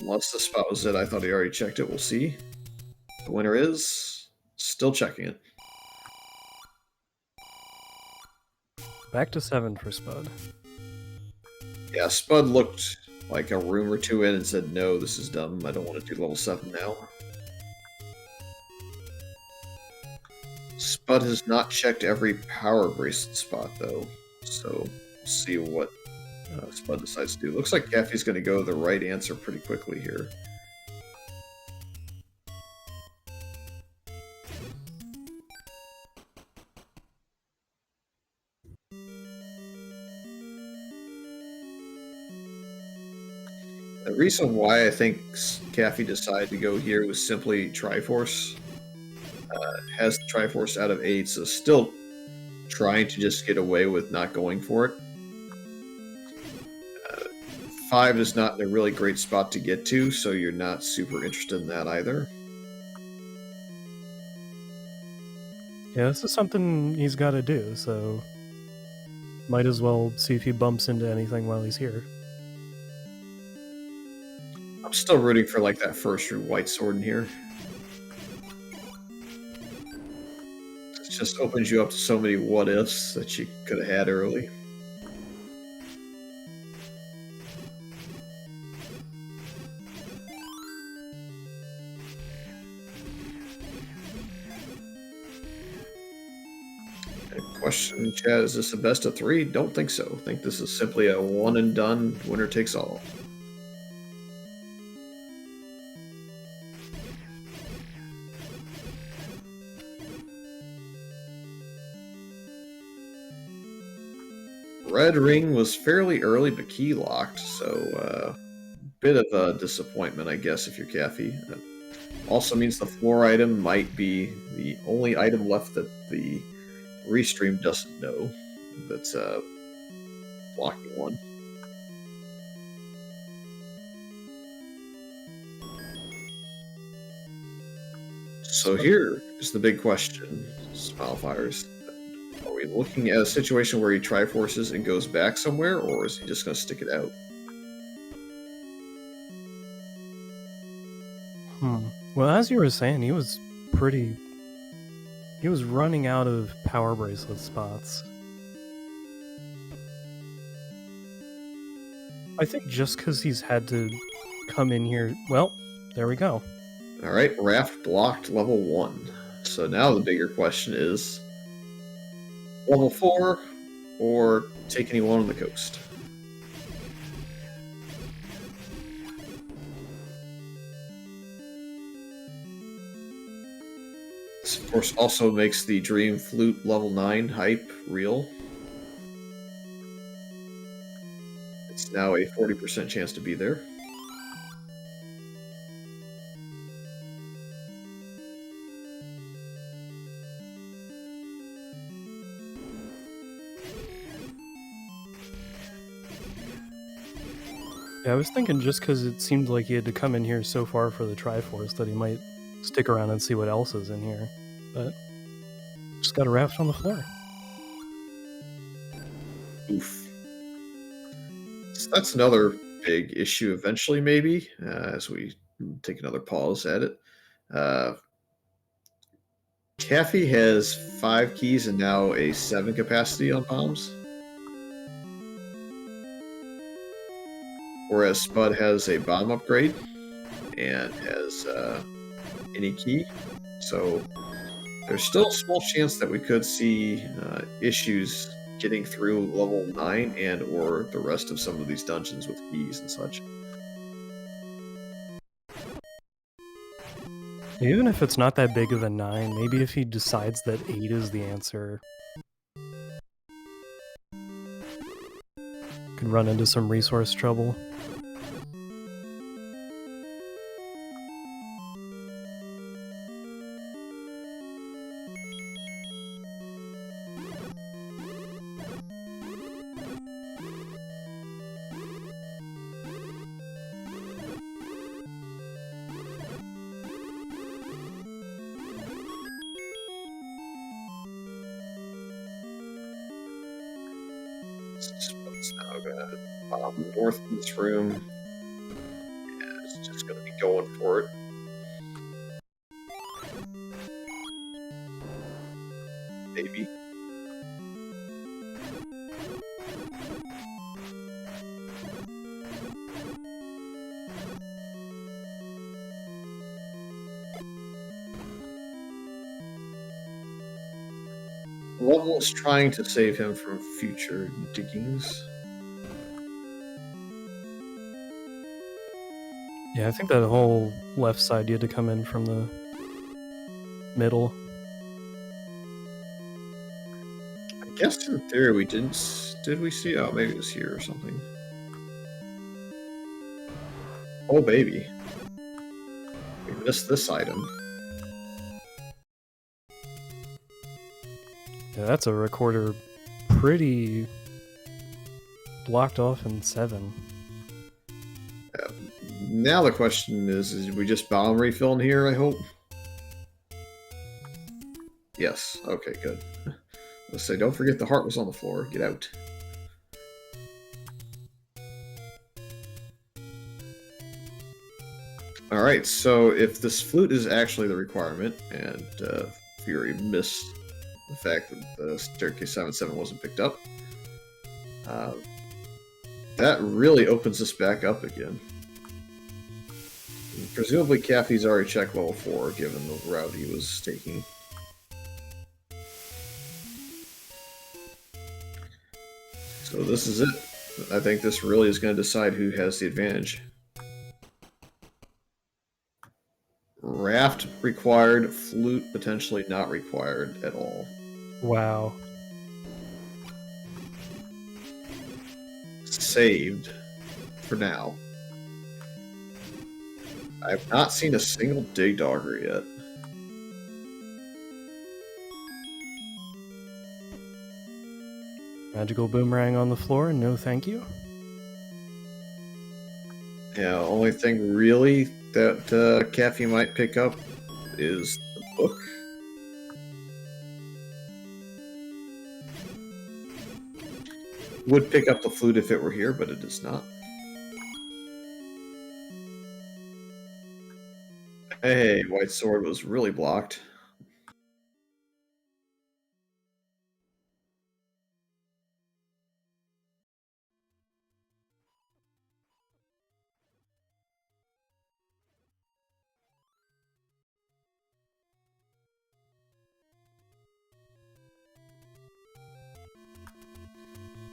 Unless the spot was it, I thought he already checked it. We'll see. The winner is still checking it. Back to 7 for Spud. Yeah, Spud looked like a room or 2 in and said, no, this is dumb. I don't want to do level 7 now. Spud has not checked every power bracelet spot, though. So, we'll see what Spud decides to do. Looks like Caffey's going to go the right answer pretty quickly here. The reason why I think Caffey decided to go here was simply Triforce. Has the Triforce out of 8, so still trying to just get away with not going for it. 5 is not in a really great spot to get to, so you're not super interested in that either. Yeah, this is something he's got to do, so might as well see if he bumps into anything while he's here. I'm still rooting for like that first white sword in here. It just opens you up to so many what ifs that you could have had early. Question, Chad, is this a best of 3? Don't think so. I think this is simply a one and done, winner takes all. Red ring was fairly early, but key locked, so bit of a disappointment, I guess, if you're Caffey. That also means the floor item might be the only item left that the restream doesn't know that's blocking one. So here is the big question, Smilefires. Are we looking at a situation where he triforces and goes back somewhere, or is he just going to stick it out? Well, as you were saying, he was running out of power bracelet spots. I think just because he's had to come in here... Well, there we go. Alright, Raft blocked level 1. So now the bigger question is... level 4, or take anyone on the coast? This, of course, also makes the Dream Flute level 9 hype real. It's now a 40% chance to be there. Yeah, I was thinking just because it seemed like he had to come in here so far for the Triforce that he might stick around and see what else is in here. But just got a raft on the floor. Oof. So that's another big issue eventually, maybe, as we take another pause at it. Caffey has 5 keys and now a 7 capacity on bombs. Whereas Spud has a bomb upgrade and has any key. So there's still a small chance that we could see issues getting through level 9 and or the rest of some of these dungeons with keys and such. Even if it's not that big of a 9, maybe if he decides that 8 is the answer, could run into some resource trouble. Spud's now gonna bomb north in this room, and it's just gonna be going for it. Maybe. Level is trying to save him from future diggings. Yeah, I think that whole left side you had to come in from the middle. I guess in theory we didn't. Did we see? Oh, maybe it was here or something. Oh, baby. We missed this item. Yeah, that's a recorder pretty blocked off in 7. Now the question is we just bomb refill in here, I hope? Yes. Okay, good. Let's say, don't forget the heart was on the floor. Get out. All right, so if this flute is actually the requirement, and Fury missed the fact that the staircase 7-7 wasn't picked up, uh, that really opens us back up again. Presumably, Caffey's already checked level 4, given the route he was taking. So this is it. I think this really is going to decide who has the advantage. Raft required, flute potentially not required at all. Wow. Saved for now. I've not seen a single dig dogger yet. Magical boomerang on the floor, no thank you. Yeah, only thing really that Caffey might pick up is the book. Would pick up the flute if it were here, but it is not. Hey, White Sword was really blocked.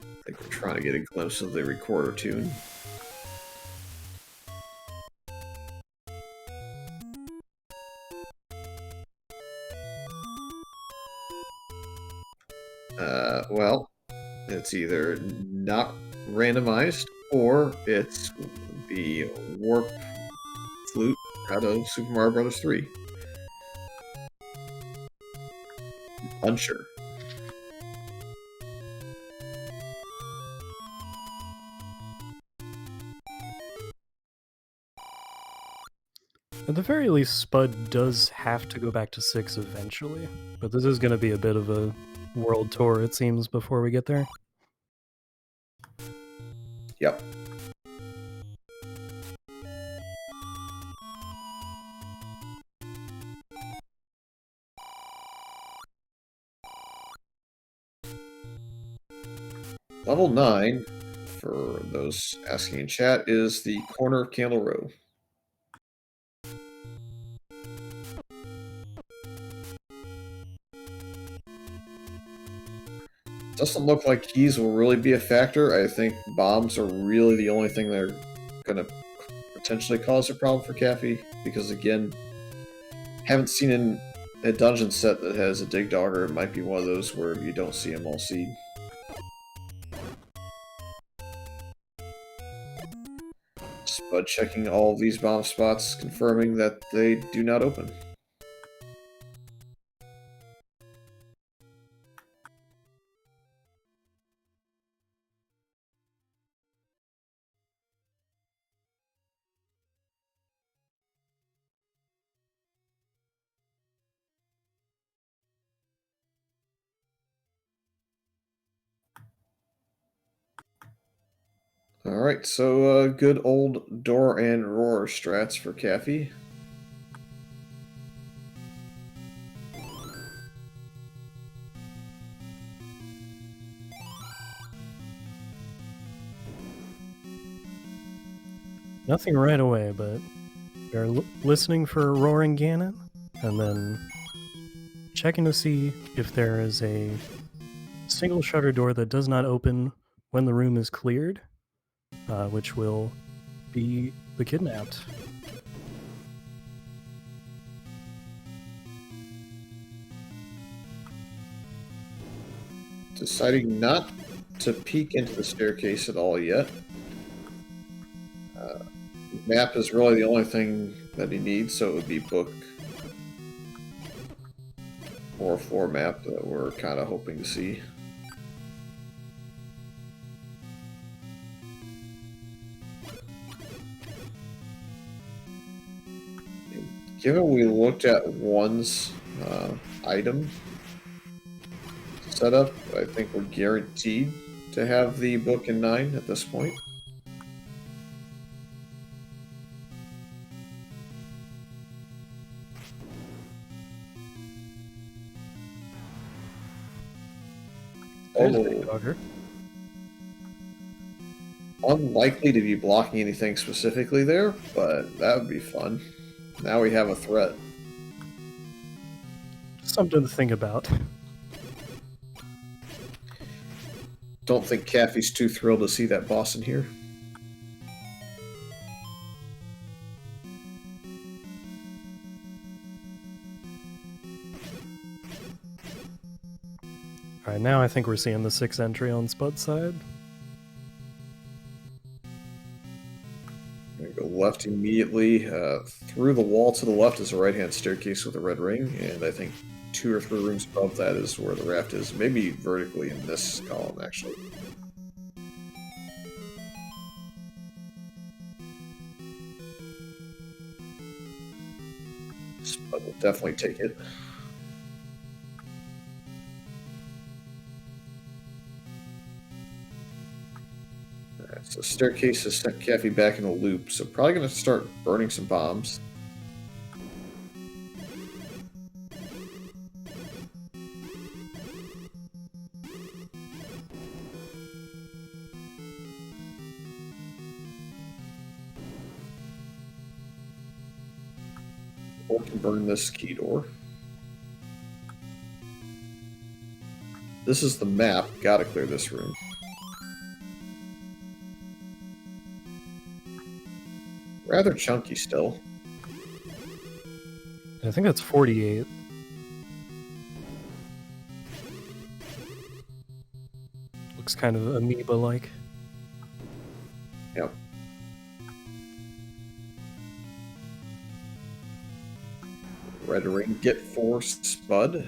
I think we're trying to get a glimpse of the recorder tune. Well, it's either not randomized or it's the warp flute out of Super Mario Bros. 3. Unsure. At the very least, Spud does have to go back to 6 eventually, but this is going to be a bit of a world tour, it seems, before we get there. Yep. Level 9, for those asking in chat, is the corner of Candle Row. Doesn't look like keys will really be a factor. I think bombs are really the only thing that are going to potentially cause a problem for Caffey, because again, haven't seen a dungeon set that has a dig dogger. It might be one of those where you don't see them all seed. Spud checking all of these bomb spots, confirming that they do not open. Alright, so good old door and roar strats for Caffey. Nothing right away, but we're listening for Roaring Ganon, and then checking to see if there is a single shutter door that does not open when the room is cleared, which will be the kidnapped. Deciding not to peek into the staircase at all yet. Map is really the only thing that he needs, so it would be book or floor map that we're kind of hoping to see. Given we looked at one's item setup, I think we're guaranteed to have the book in 9 at this point. There's Big Oh, Dogger. unlikely to be blocking anything specifically there, but that would be fun. Now we have a threat. Something to think about. Don't think Caffey's too thrilled to see that boss in here. Alright, now I think we're seeing the 6 entry on Spud's side. Gonna go left immediately. Through the wall to the left is a right-hand staircase with a red ring, and I think 2 or 3 rooms above that is where the raft is. Maybe vertically in this column, actually. Spud will definitely take it. Alright, so staircase has sent Caffey back in a loop, so probably gonna start burning some bombs. Or can burn this key door. This is the map. Gotta clear this room. Rather chunky still. I think that's 48. Looks kind of amoeba-like. Yep. Red ring, get forced, Spud.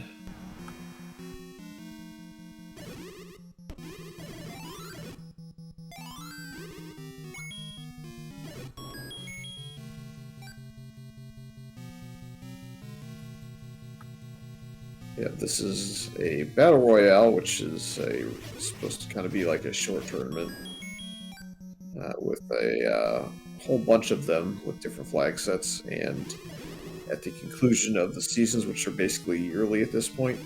Yeah, this is a battle royale, which is supposed to kind of be like a short tournament with a whole bunch of them with different flag sets, and at the conclusion of the seasons, which are basically yearly at this point,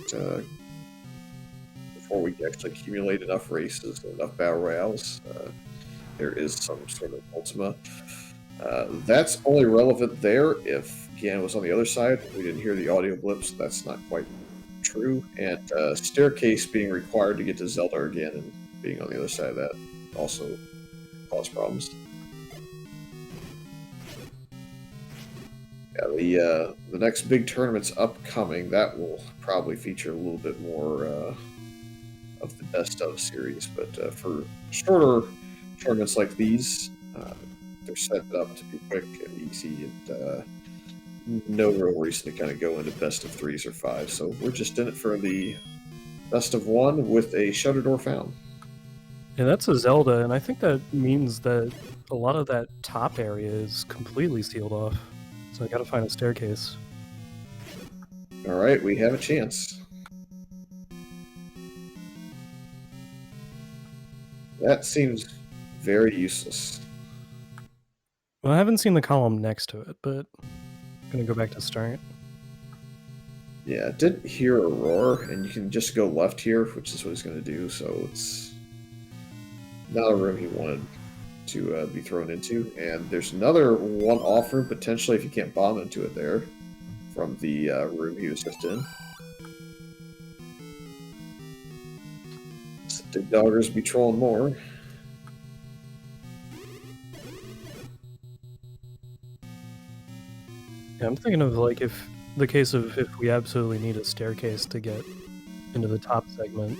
before we actually accumulate enough races and enough battle royales, there is some sort of ultima. That's only relevant there if Gan was on the other side. We didn't hear the audio blips, so that's not quite true. And staircase being required to get to Zelda again and being on the other side of that also caused problems. Yeah, the next big tournament's upcoming. That will probably feature a little bit more of the best of series, but for shorter tournaments like these, they're set up to be quick and easy, and no real reason to kind of go into best of 3s or 5s. So we're just in it for the best of 1 with a shutter door found. Yeah, that's a Zelda, and I think that means that a lot of that top area is completely sealed off. So I gotta find a staircase. Alright, we have a chance. That seems very useless. Well, I haven't seen the column next to it, but I'm gonna go back to start. Yeah, I didn't hear a roar, and you can just go left here, which is what he's going to do, so it's not a room he wanted to be thrown into. And there's another one off room, potentially, if you can't bomb into it there, from the room he was just in. So Big Doggers be trolling more. Yeah, I'm thinking of like if we absolutely need a staircase to get into the top segment,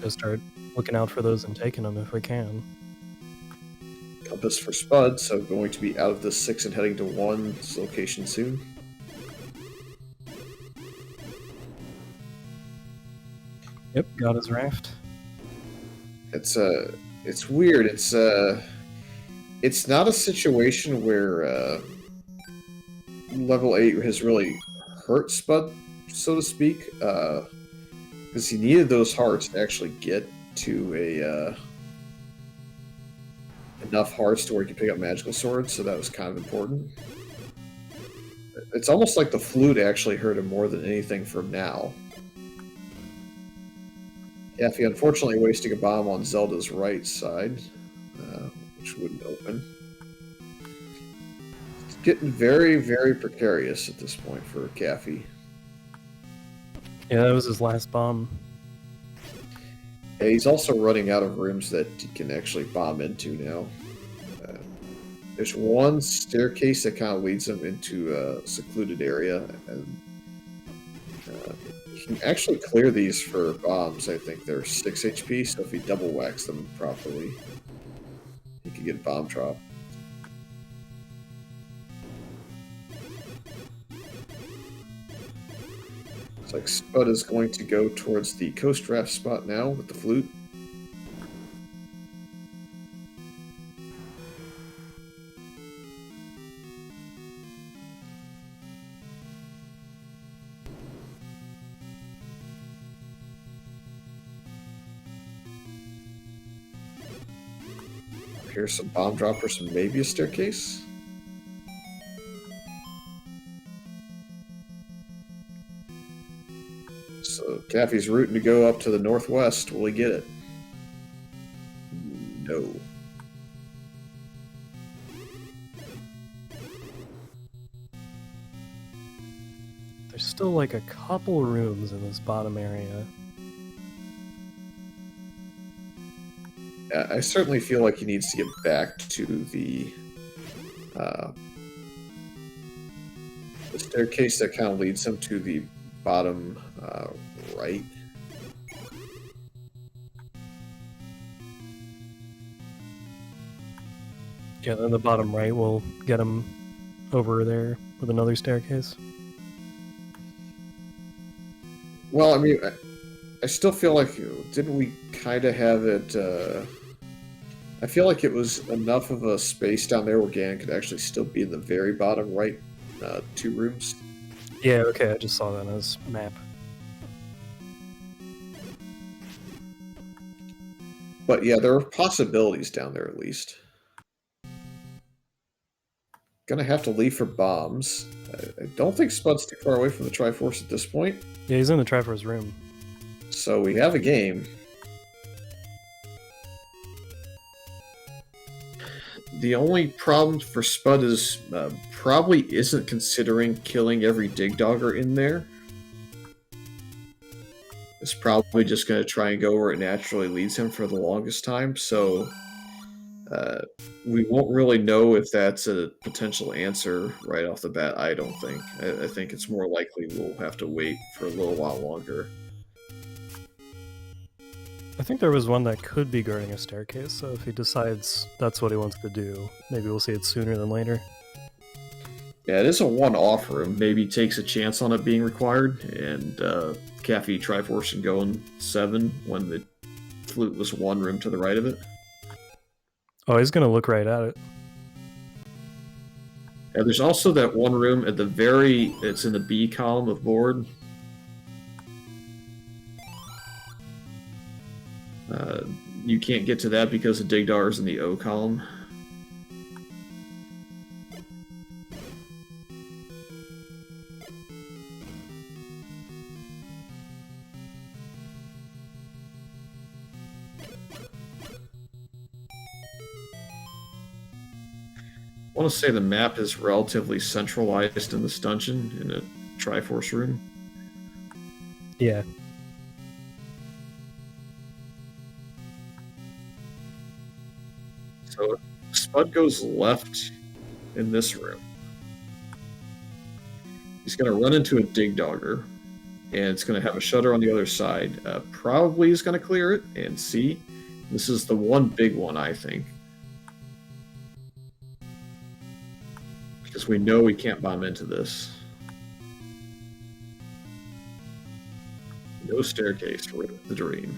to start looking out for those and taking them if we can. Compass for Spud, so going to be out of the 6 and heading to 1's location soon. Yep, got his raft. It's weird. It's not a situation where level 8 has really hurt Spud, so to speak, because he needed those hearts to actually get to enough hearts to where he could pick up magical swords, so that was kind of important. It's almost like the flute actually hurt him more than anything from now. Caffey unfortunately wasting a bomb on Zelda's right side, which wouldn't open. It's getting very, very precarious at this point for Caffey. Yeah, that was his last bomb. Yeah, he's also running out of rooms that he can actually bomb into now. There's one staircase that kind of leads him into a secluded area, and he can actually clear these for bombs. I think they're 6 HP, so if he double whacks them properly, he could get a bomb drop. Looks like Spud is going to go towards the coast draft spot now with the flute. Here's some bomb droppers and maybe a staircase. So Caffey's rooting to go up to the northwest. Will he get it? No. There's still like a couple rooms in this bottom area. I certainly feel like he needs to get back to the staircase that kind of leads him to the bottom right. Yeah, then the bottom right will get him over there with another staircase. Well, I mean, I still feel like, didn't we kind of have it... I feel like it was enough of a space down there where Ganon could actually still be in the very bottom right 2 rooms. Yeah, okay, I just saw that on his map. But yeah, there are possibilities down there at least. Gonna have to leave for bombs. I don't think Spud's too far away from the Triforce at this point. Yeah, he's in the Triforce room. So we have a game. The only problem for Spud is probably isn't considering killing every Dig Dogger in there. It's probably just going to try and go where it naturally leads him for the longest time, so we won't really know if that's a potential answer right off the bat, I don't think. I think it's more likely we'll have to wait for a little while longer. I think there was one that could be guarding a staircase, so if he decides that's what he wants to do, maybe we'll see it sooner than later. Yeah, it is a one-off room. Maybe takes a chance on it being required, and Caffey Triforce and going 7 when the flute was 1 room to the right of it. Oh, he's gonna look right at it. Yeah, there's also that one room at the it's in the B column of board. You can't get to that because the Dig Dogger is in the O column. I want to say the map is relatively centralized in this dungeon in a Triforce room. Yeah. So Spud goes left in this room. He's going to run into a Dig Dogger, and it's going to have a shutter on the other side. Probably is going to clear it and see. This is the one big one, I think. Because we know we can't bomb into this. No staircase, rip the dream.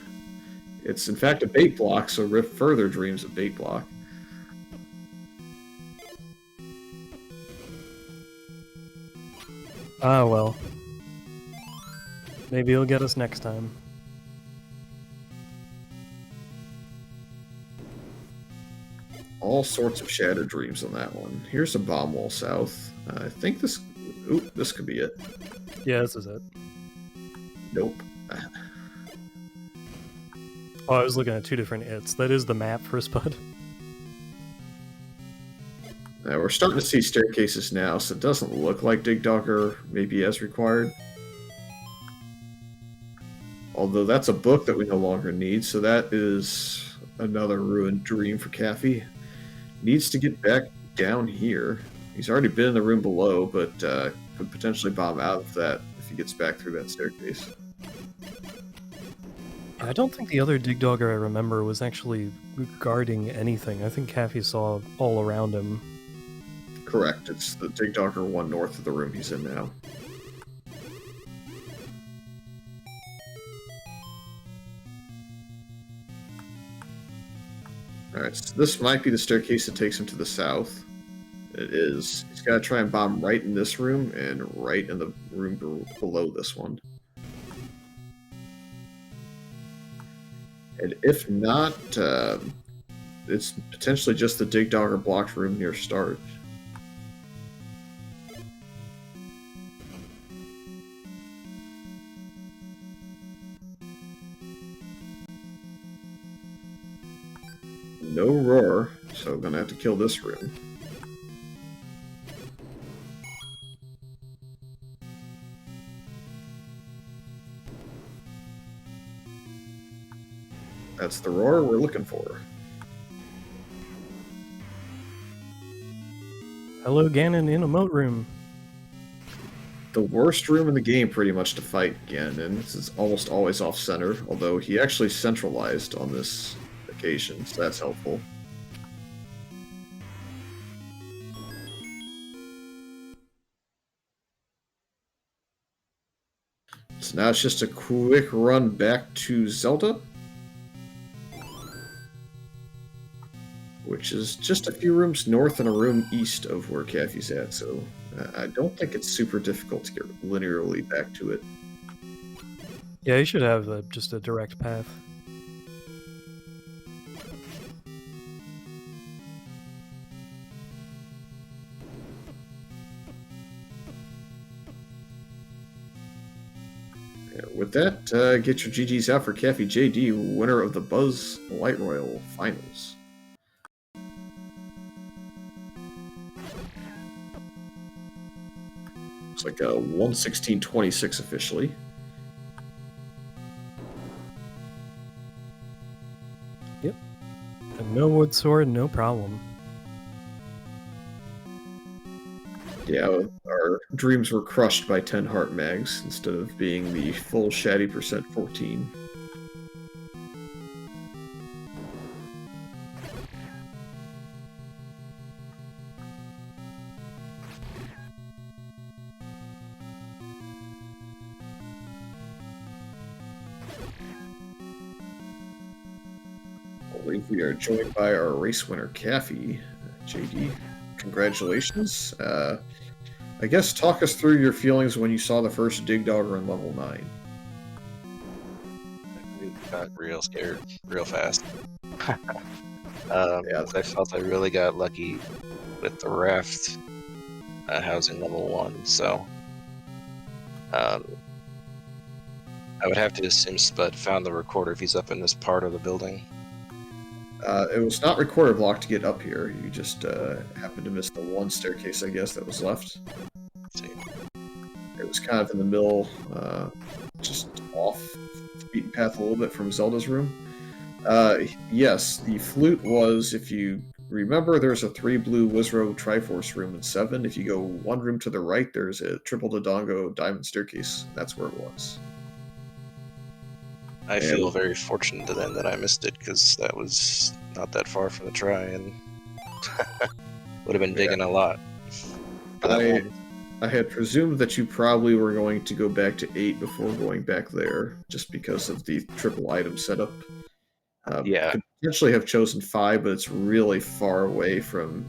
It's in fact a bait block, so rip further dreams a bait block. Ah, well. Maybe he'll get us next time. All sorts of shattered dreams on that one. Here's a bomb wall south. I think this... Ooh, this could be it. Yeah, this is it. Nope. Oh, I was looking at two different its. That is the map for Spud. We're starting to see staircases now, so it doesn't look like Dig Dogger maybe as required. Although that's a book that we no longer need, so that is another ruined dream for Caffey. Needs to get back down here. He's already been in the room below, but could potentially bomb out of that if he gets back through that staircase. I don't think the other Dig Dogger I remember was actually guarding anything. I think Caffey saw all around him. Correct. It's the Dig Dogger one north of the room he's in now. Alright, so this might be the staircase that takes him to the south. It is. He's got to try and bomb right in this room and right in the room below this one. And if not, it's potentially just the Dig Dogger blocked room near start. No roar, so I'm gonna have to kill this room. That's the roar we're looking for. Hello, Ganon in a moat room. The worst room in the game, pretty much, to fight again, and this is almost always off-center, although he actually centralized on this occasion, so that's helpful. So now it's just a quick run back to Zelda, which is just a few rooms north and a room east of where Caffey's at, so I don't think it's super difficult to get linearly back to it. Yeah, you should have just a direct path. With that, get your GGs out for Caffey JD, winner of the Buzz Lightroyale Finals. Looks like a 1:16:26 officially. Yep. And no wood sword, no problem. Yeah, our dreams were crushed by 10 heart mags instead of being the full Shaddy percent 14. I believe we are joined by our race winner, Caffey. JD, congratulations. I guess talk us through your feelings when you saw the first Dig Dogger in level 9. I got real scared real fast. Yeah. I felt I really got lucky with the raft housing level 1, so I would have to assume Spud found the recorder if he's up in this part of the building. It was not recorder block to get up here. You just happened to miss the one staircase, I guess, that was left. Let's see. It was kind of in the middle, just off the beaten path a little bit from Zelda's room. Yes, the flute was, if you remember, there's a 3 blue Wizro Triforce room in 7. If you go one room to the right, there's a triple Dodongo diamond staircase. That's where it was. I feel very fortunate then that I missed it, because that was not that far from the try, and would have been digging a lot. For that one. I had presumed that you probably were going to go back to 8 before going back there, just because of the triple item setup. Yeah. Could potentially have chosen 5, but it's really far away from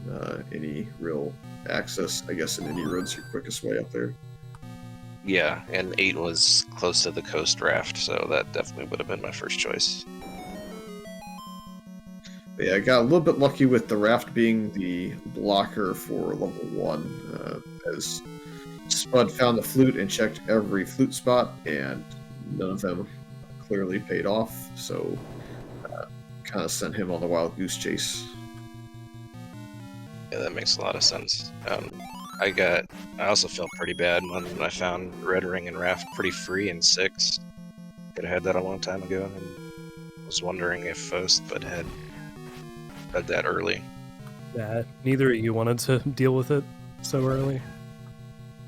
any real access, I guess, in any road's your quickest way up there. Yeah, and 8 was close to the coast raft, so that definitely would have been my first choice. But yeah, I got a little bit lucky with the raft being the blocker for level 1, as Spud found the flute and checked every flute spot, and none of them clearly paid off, so kind of sent him on the wild goose chase. Yeah, that makes a lot of sense. I also felt pretty bad when I found Red Ring and Raft pretty free in 6. Could have had that a long time ago, and was wondering if Spud had that early. Yeah, neither of you wanted to deal with it so early.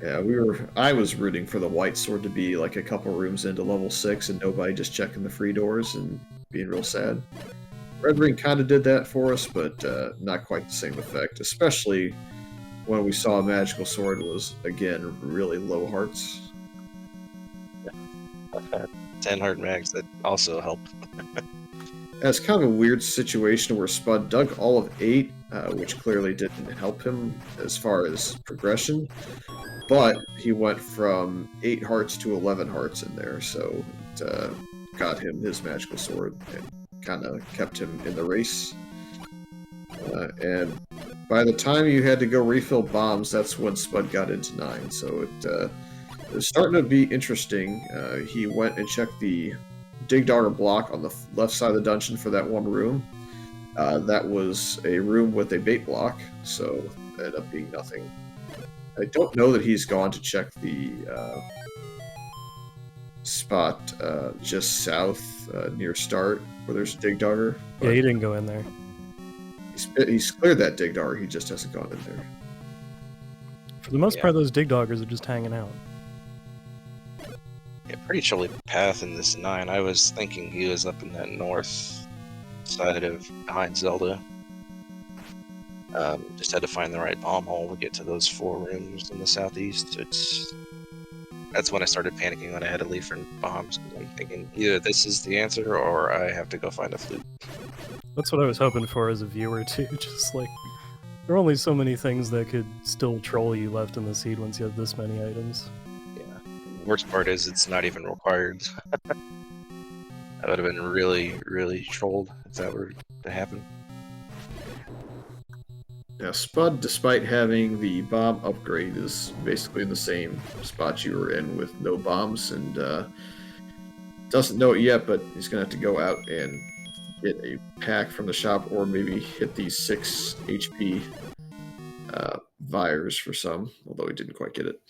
Yeah, I was rooting for the white sword to be like a couple rooms into level 6 and nobody just checking the free doors and being real sad. Red Ring kind of did that for us, but not quite the same effect, especially when we saw a magical sword was, again, really low hearts. 10 heart mags that also help. It's kind of a weird situation where Spud dug all of 8, which clearly didn't help him as far as progression, but he went from 8 hearts to 11 hearts in there, so it got him his magical sword and kind of kept him in the race. And by the time you had to go refill bombs, that's when Spud got into 9, so it was starting to be interesting. He went and checked the Dig Dogger block on the left side of the dungeon for that one room. That was a room with a bait block, so it ended up being nothing. I don't know that he's gone to check the spot just south near start where there's a Dig Dogger. Yeah, he didn't go in there. He's cleared that Dig Dogger, he just hasn't gone in there. For the most part, those Dig Doggers are just hanging out. Yeah, pretty chilly path in this 9. I was thinking he was up in that north side of behind Zelda. Just had to find the right bomb hole to get to those 4 rooms in the southeast. That's when I started panicking when I had to leave for bombs. I'm thinking either this is the answer or I have to go find a flute. That's what I was hoping for as a viewer too. Just like there are only so many things that could still troll you left in the seed once you have this many items. The worst part is it's not even required. I would have been really, really trolled if that were to happen. Yeah, Spud, despite having the bomb upgrade, is basically in the same spot you were in with no bombs, and doesn't know it yet, but he's going to have to go out and get a pack from the shop, or maybe hit these 6 HP Vires for some, although he didn't quite get it.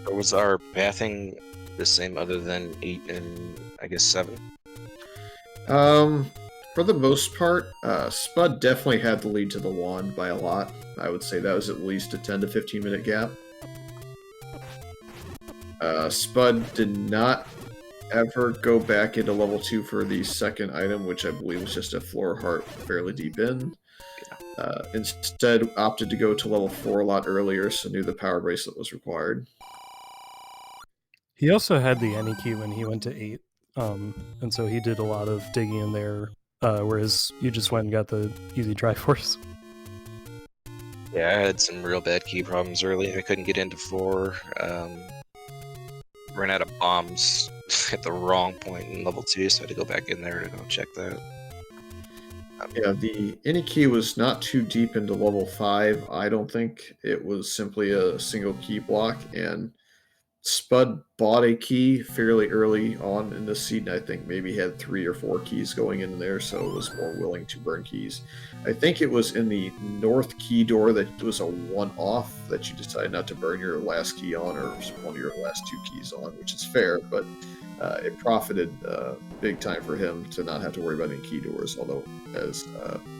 Or was our pathing the same other than 8 and I guess 7? For the most part, Spud definitely had the lead to the wand by a lot. I would say that was at least a 10 to 15 minute gap. Spud did not ever go back into level 2 for the second item, which I believe was just a floor heart fairly deep in. Instead opted to go to level 4 a lot earlier, so knew the power bracelet was required. He also had the Any key when he went to 8, and so he did a lot of digging in there, whereas you just went and got the easy Triforce. Yeah, I had some real bad key problems early. I couldn't get into 4. Ran out of bombs at the wrong point in level 2, so I had to go back in there to go check that. Yeah, the Any key was not too deep into level 5, I don't think. It was simply a single key block, and Spud bought a key fairly early on in the seed, and I think maybe had 3 or 4 keys going in there, so was more willing to burn keys. I think it was in the north key door that was a one-off that you decided not to burn your last key on, or one of your last 2 keys on, which is fair, but it profited big time for him to not have to worry about any key doors, although, as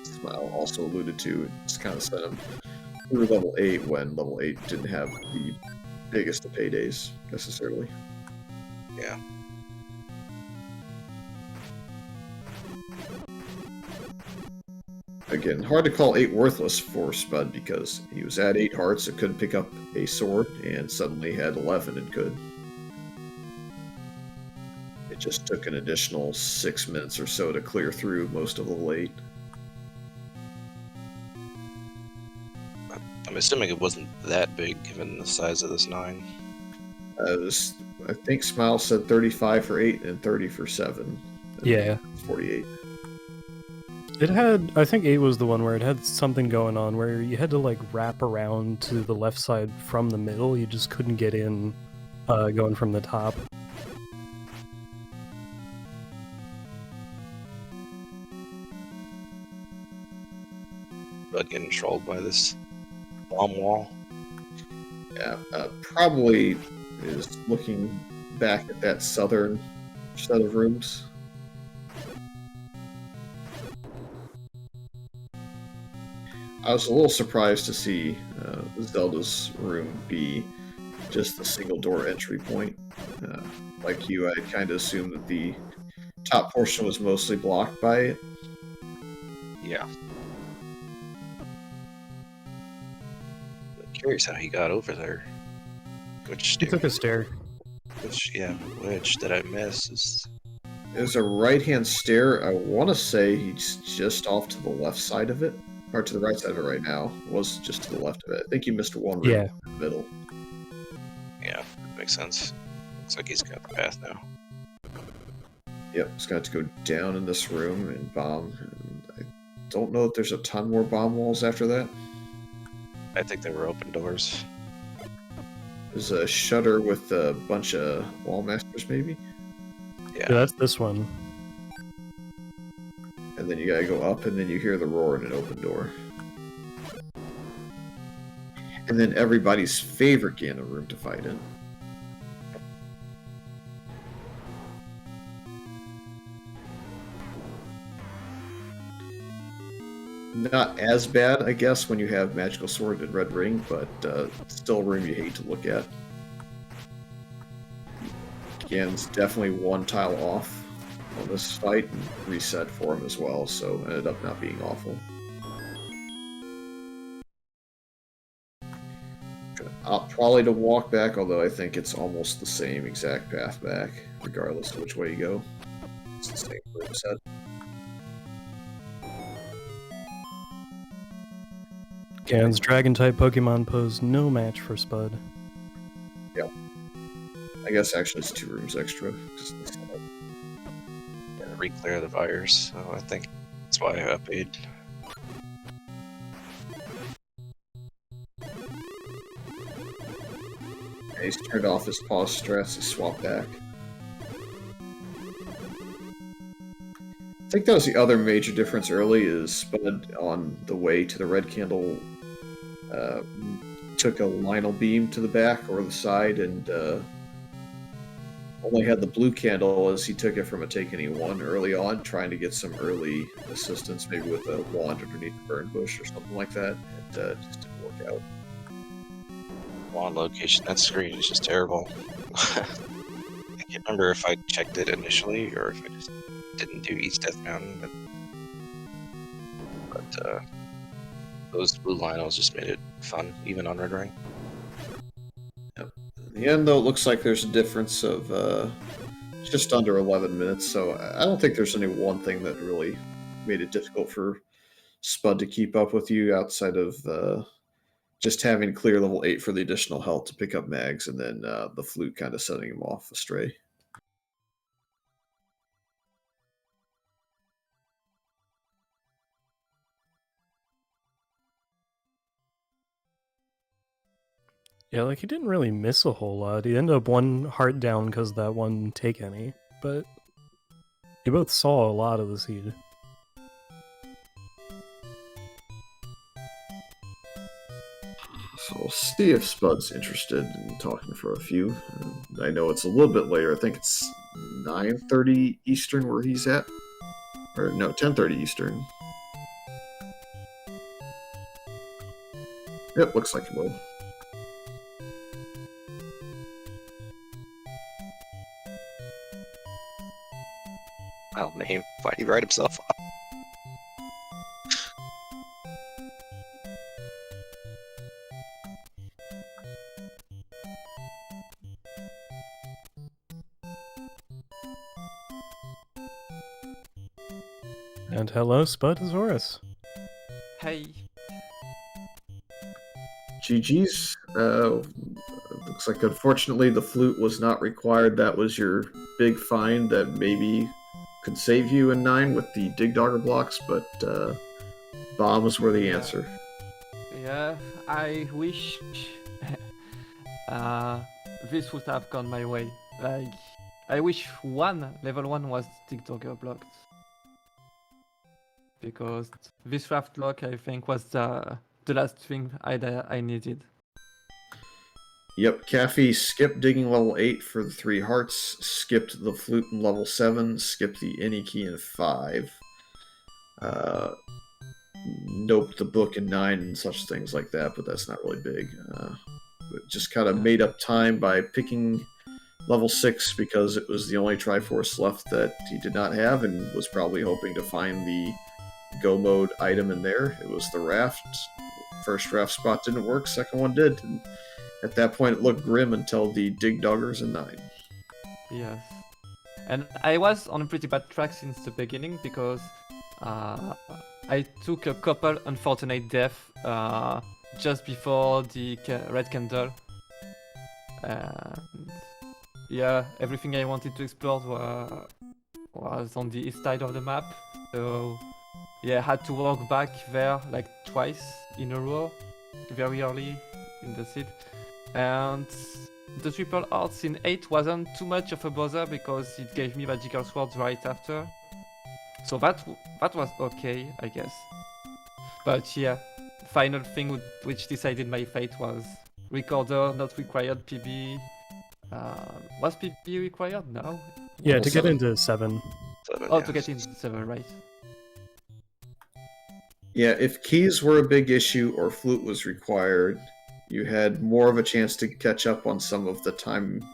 Smile also alluded to, it's kind of sent him through level 8 when level 8 didn't have the biggest of paydays, necessarily. Yeah. Again, hard to call 8 worthless for Spud because he was at 8 hearts and couldn't pick up a sword, and suddenly had 11 and could. It just took an additional 6 minutes or so to clear through most of level 8. I'm assuming it wasn't that big given the size of this 9. I think Smile said 35 for 8 and 30 for 7. Yeah. 48. It had, I think 8 was the one where it had something going on where you had to like wrap around to the left side from the middle. You just couldn't get in going from the top. Spud getting trolled by this bomb wall. Yeah, probably is looking back at that southern set of rooms. I was a little surprised to see Zelda's room be just the single door entry point. Like you, I kind of assumed that the top portion was mostly blocked by it. Yeah. I'm curious how he got over there. Which He took a stair. which did I miss? There's a right-hand stair. I want to say he's just off to the left side of it, or to the right side of it right now. It was just to the left of it. I think you missed one room Yeah. in the middle. Yeah, that makes sense. Looks like he's got the path now. Yep, he's got to go down in this room and bomb. And I don't know if there's a ton more bomb walls after that. I think they were open doors. There's a shutter with a bunch of wall masters, maybe. Yeah, that's this one. And then you gotta go up, and then you hear the roar in an open door. And then everybody's favorite Ganon room to fight in. Not as bad, I guess, when you have Magical Sword and Red Ring, but still a room you hate to look at. Ganon's definitely one tile off on this fight, and reset for him as well, so ended up not being awful. Probably to walk back, although I think it's almost the same exact path back, regardless of which way you go. It's the same room set. Ganon's Dragon-type Pokemon pose no match for Spud. Yep. I guess actually it's 2 rooms extra. Yeah, re-clear the virus, so I think that's why I paid. He's turned off his pause stress, he swapped back. I think that was the other major difference early, is Spud on the way to the red candle took a Lionel beam to the back or the side, and only had the blue candle as he took it from a Take Any One early on, trying to get some early assistance, maybe with a wand underneath the burn bush or something like that. It just didn't work out. Wand location, that screen is just terrible. I can't remember if I checked it initially or if I just didn't do each Death Mountain, but those blue Lionels just made it fun, even on Red Ring. Yep. In the end, though, it looks like there's a difference of just under 11 minutes, so I don't think there's any one thing that really made it difficult for Spud to keep up with you outside of just having clear level 8 for the additional health to pick up mags, and then the flute kind of setting him off astray. Yeah, like he didn't really miss a whole lot. He ended up one heart down because of that one Take Any, but you both saw a lot of the seed. So we'll see if Spud's interested in talking for a few. I know it's a little bit later. I think it's 9:30 Eastern where he's at. Or no, 10:30 Eastern. Yep, looks like it will. I'll name. Why'd he write himself off? And hello, Spudosaurus. Hey. GG's. Looks like unfortunately the flute was not required. That was your big find that maybe could save you in 9 with the Dig Dogger blocks, but bombs were the answer. Yeah, I wish this would have gone my way. Like, I wish level 1 was TikToker blocked. because this raft lock I think was the last thing I needed. Yep, Caffey skipped digging level 8 for the 3 hearts, skipped the flute in level 7, skipped the any key in 5. Nope, the book in 9 and such things like that, but that's not really big. But just kind of made up time by picking level 6 because it was the only Triforce left that he did not have and was probably hoping to find the go mode item in there. It was the raft. First raft spot didn't work, second one did. And at that point, it looked grim until the dig doggers in 9. Yes. And I was on a pretty bad track since the beginning because I took a couple unfortunate deaths just before the red candle. And yeah, everything I wanted to explore was on the east side of the map. So yeah, I had to walk back there like twice in a row, very early in the seed. And the triple hearts in 8 wasn't too much of a bother because it gave me magical swords right after. So that was okay, I guess. But yeah, final thing which decided my fate was recorder not required, PB. Was PB required? No. Yeah, Level to get 7. into 7. Oh, to get into 7, right? Yeah, if keys were a big issue or flute was required, you had more of a chance to catch up on some of the time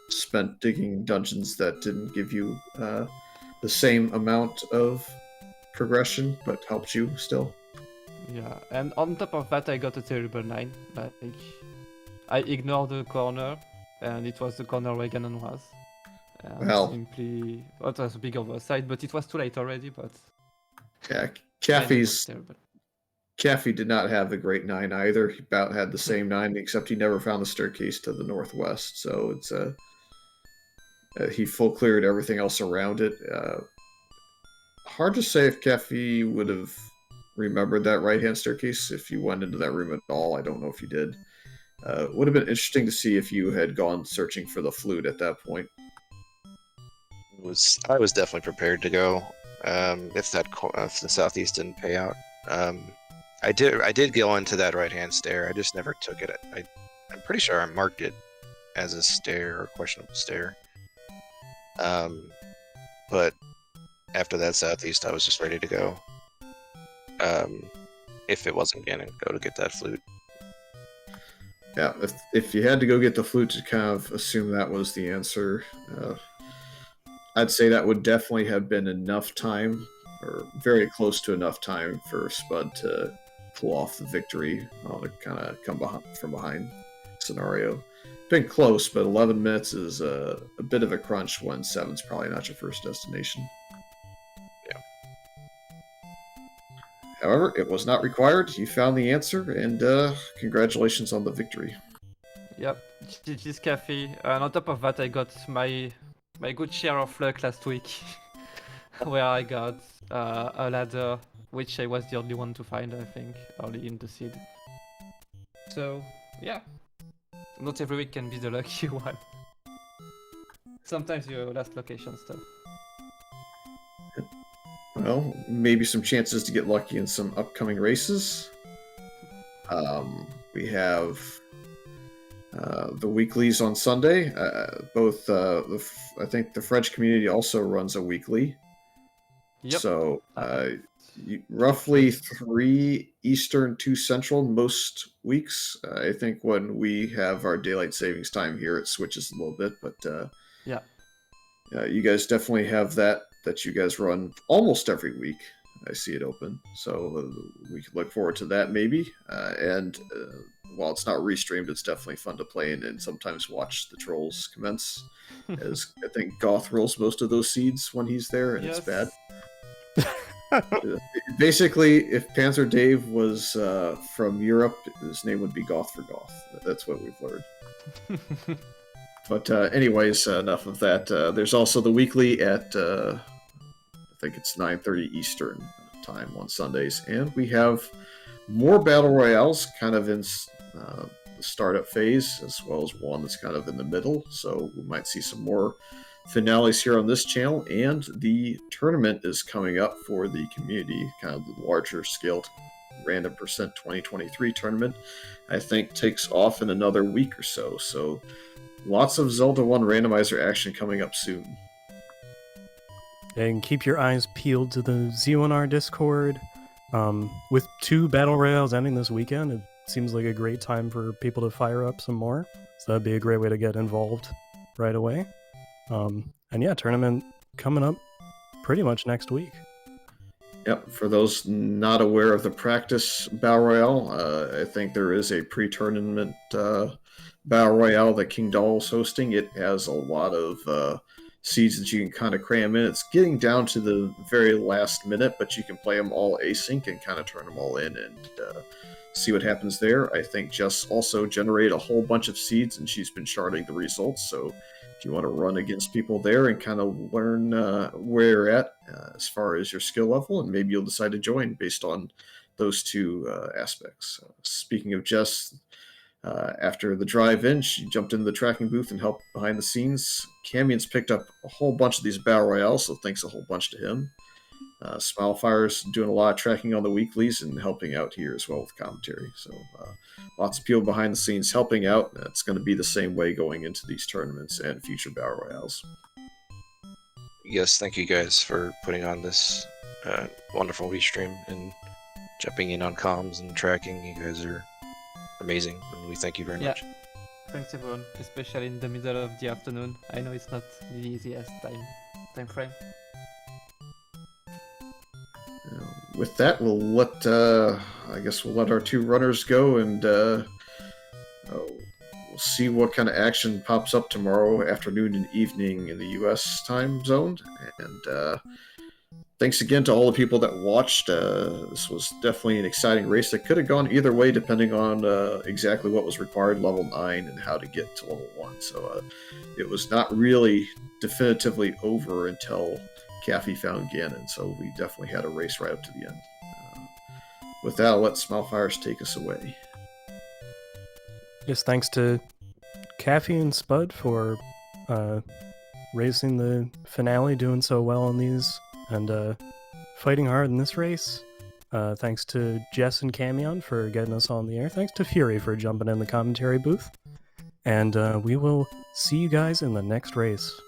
spent digging dungeons that didn't give you the same amount of progression, but helped you still. Yeah, and on top of that, I got a terrible 9. Like, I ignored the corner, and it was the corner where Ganon was. And Well. simply, well, it was a big oversight, but it was too late already. But Yeah, it was terrible. Caffey did not have a great 9 either. He about had the same 9, except he never found the staircase to the northwest. So it's he full cleared everything else around it. Hard to say if Caffey would have remembered that right-hand staircase if you went into that room at all. I don't know if you did. It would have been interesting to see if you had gone searching for the flute at that point. I was definitely prepared to go if the southeast didn't pay out. I did go into that right-hand stair. I just never took it. I'm pretty sure I marked it as a stair or questionable stair. But after that southeast, I was just ready to go. If it wasn't Ganon, go to get that flute. Yeah, if you had to go get the flute to kind of assume that was the answer, I'd say that would definitely have been enough time, or very close to enough time for Spud to pull off the victory on a kind of come from behind scenario. Been close, but 11 minutes is a bit of a crunch when 7's probably not your first destination. Yeah. However, it was not required. You found the answer, and congratulations on the victory. Yep, GG's Cafe. And on top of that, I got my good share of luck last week, where I got a ladder, which I was the only one to find, I think, early in the seed. So, yeah. Not every week can be the lucky one. Sometimes your last location stuff. Well, maybe some chances to get lucky in some upcoming races. We have the weeklies on Sunday. Both, I think the French community also runs a weekly. Yep. So roughly 3 Eastern, 2 Central most weeks. I think when we have our daylight savings time here, it switches a little bit, but yeah. You guys definitely have that you guys run almost every week. I see it open, so we can look forward to that maybe. And while it's not restreamed, it's definitely fun to play and sometimes watch the trolls commence. As I think Goth rolls most of those seeds when he's there, and Yes. it's bad. Basically, if Panzer Dave was from Europe, his name would be Goth for Goth. That's what we've learned. But anyways, enough of that. There's also the weekly at I think it's 9:30 Eastern time on Sundays, and we have more battle royales kind of in the startup phase, as well as one that's kind of in the middle. So we might see some more finales here on this channel, and the tournament is coming up for the community, kind of the larger scaled Random Percent 2023 tournament. I think takes off in another week or so. So lots of Zelda 1 randomizer action coming up soon. And keep your eyes peeled to the Z1R Discord. With 2 Battle Royales ending this weekend, it seems like a great time for people to fire up some more. So that'd be a great way to get involved right away. And yeah, tournament coming up pretty much next week. Yep, for those not aware of the practice Battle Royale, I think there is a pre-tournament Battle Royale that King Doll is hosting. It has a lot of seeds that you can kind of cram in. It's getting down to the very last minute, but you can play them all async and kind of turn them all in and see what happens there. I think Jess also generated a whole bunch of seeds, and she's been charting the results, so if you want to run against people there and kind of learn where you're at as far as your skill level, and maybe you'll decide to join based on those 2 aspects. Speaking of Jess, after the drive-in, she jumped into the tracking booth and helped behind the scenes. Camion's picked up a whole bunch of these Battle Royales, so thanks a whole bunch to him. Smilefire's doing a lot of tracking on the weeklies and helping out here as well with commentary. So lots of people behind the scenes helping out. It's going to be the same way going into these tournaments and future Battle Royales. Yes, thank you guys for putting on this wonderful restream and jumping in on comms and tracking. You guys are amazing, and we thank you very much. Thanks everyone, especially in the middle of the afternoon. I know it's not the easiest time frame. With that, we'll let our 2 runners go, and we'll see what kind of action pops up tomorrow afternoon and evening in the U.S. time zone. And thanks again to all the people that watched. This was definitely an exciting race that could have gone either way depending on exactly what was required, level 9, and how to get to level 1. So it was not really definitively over until Caffey found Ganon, so we definitely had a race right up to the end. With that, I'll let Smilefires take us away. Yes, thanks to Caffey and Spud for racing the finale, doing so well on these, and fighting hard in this race. Thanks to Jess and Camion for getting us on the air. Thanks to Fury for jumping in the commentary booth. And we will see you guys in the next race.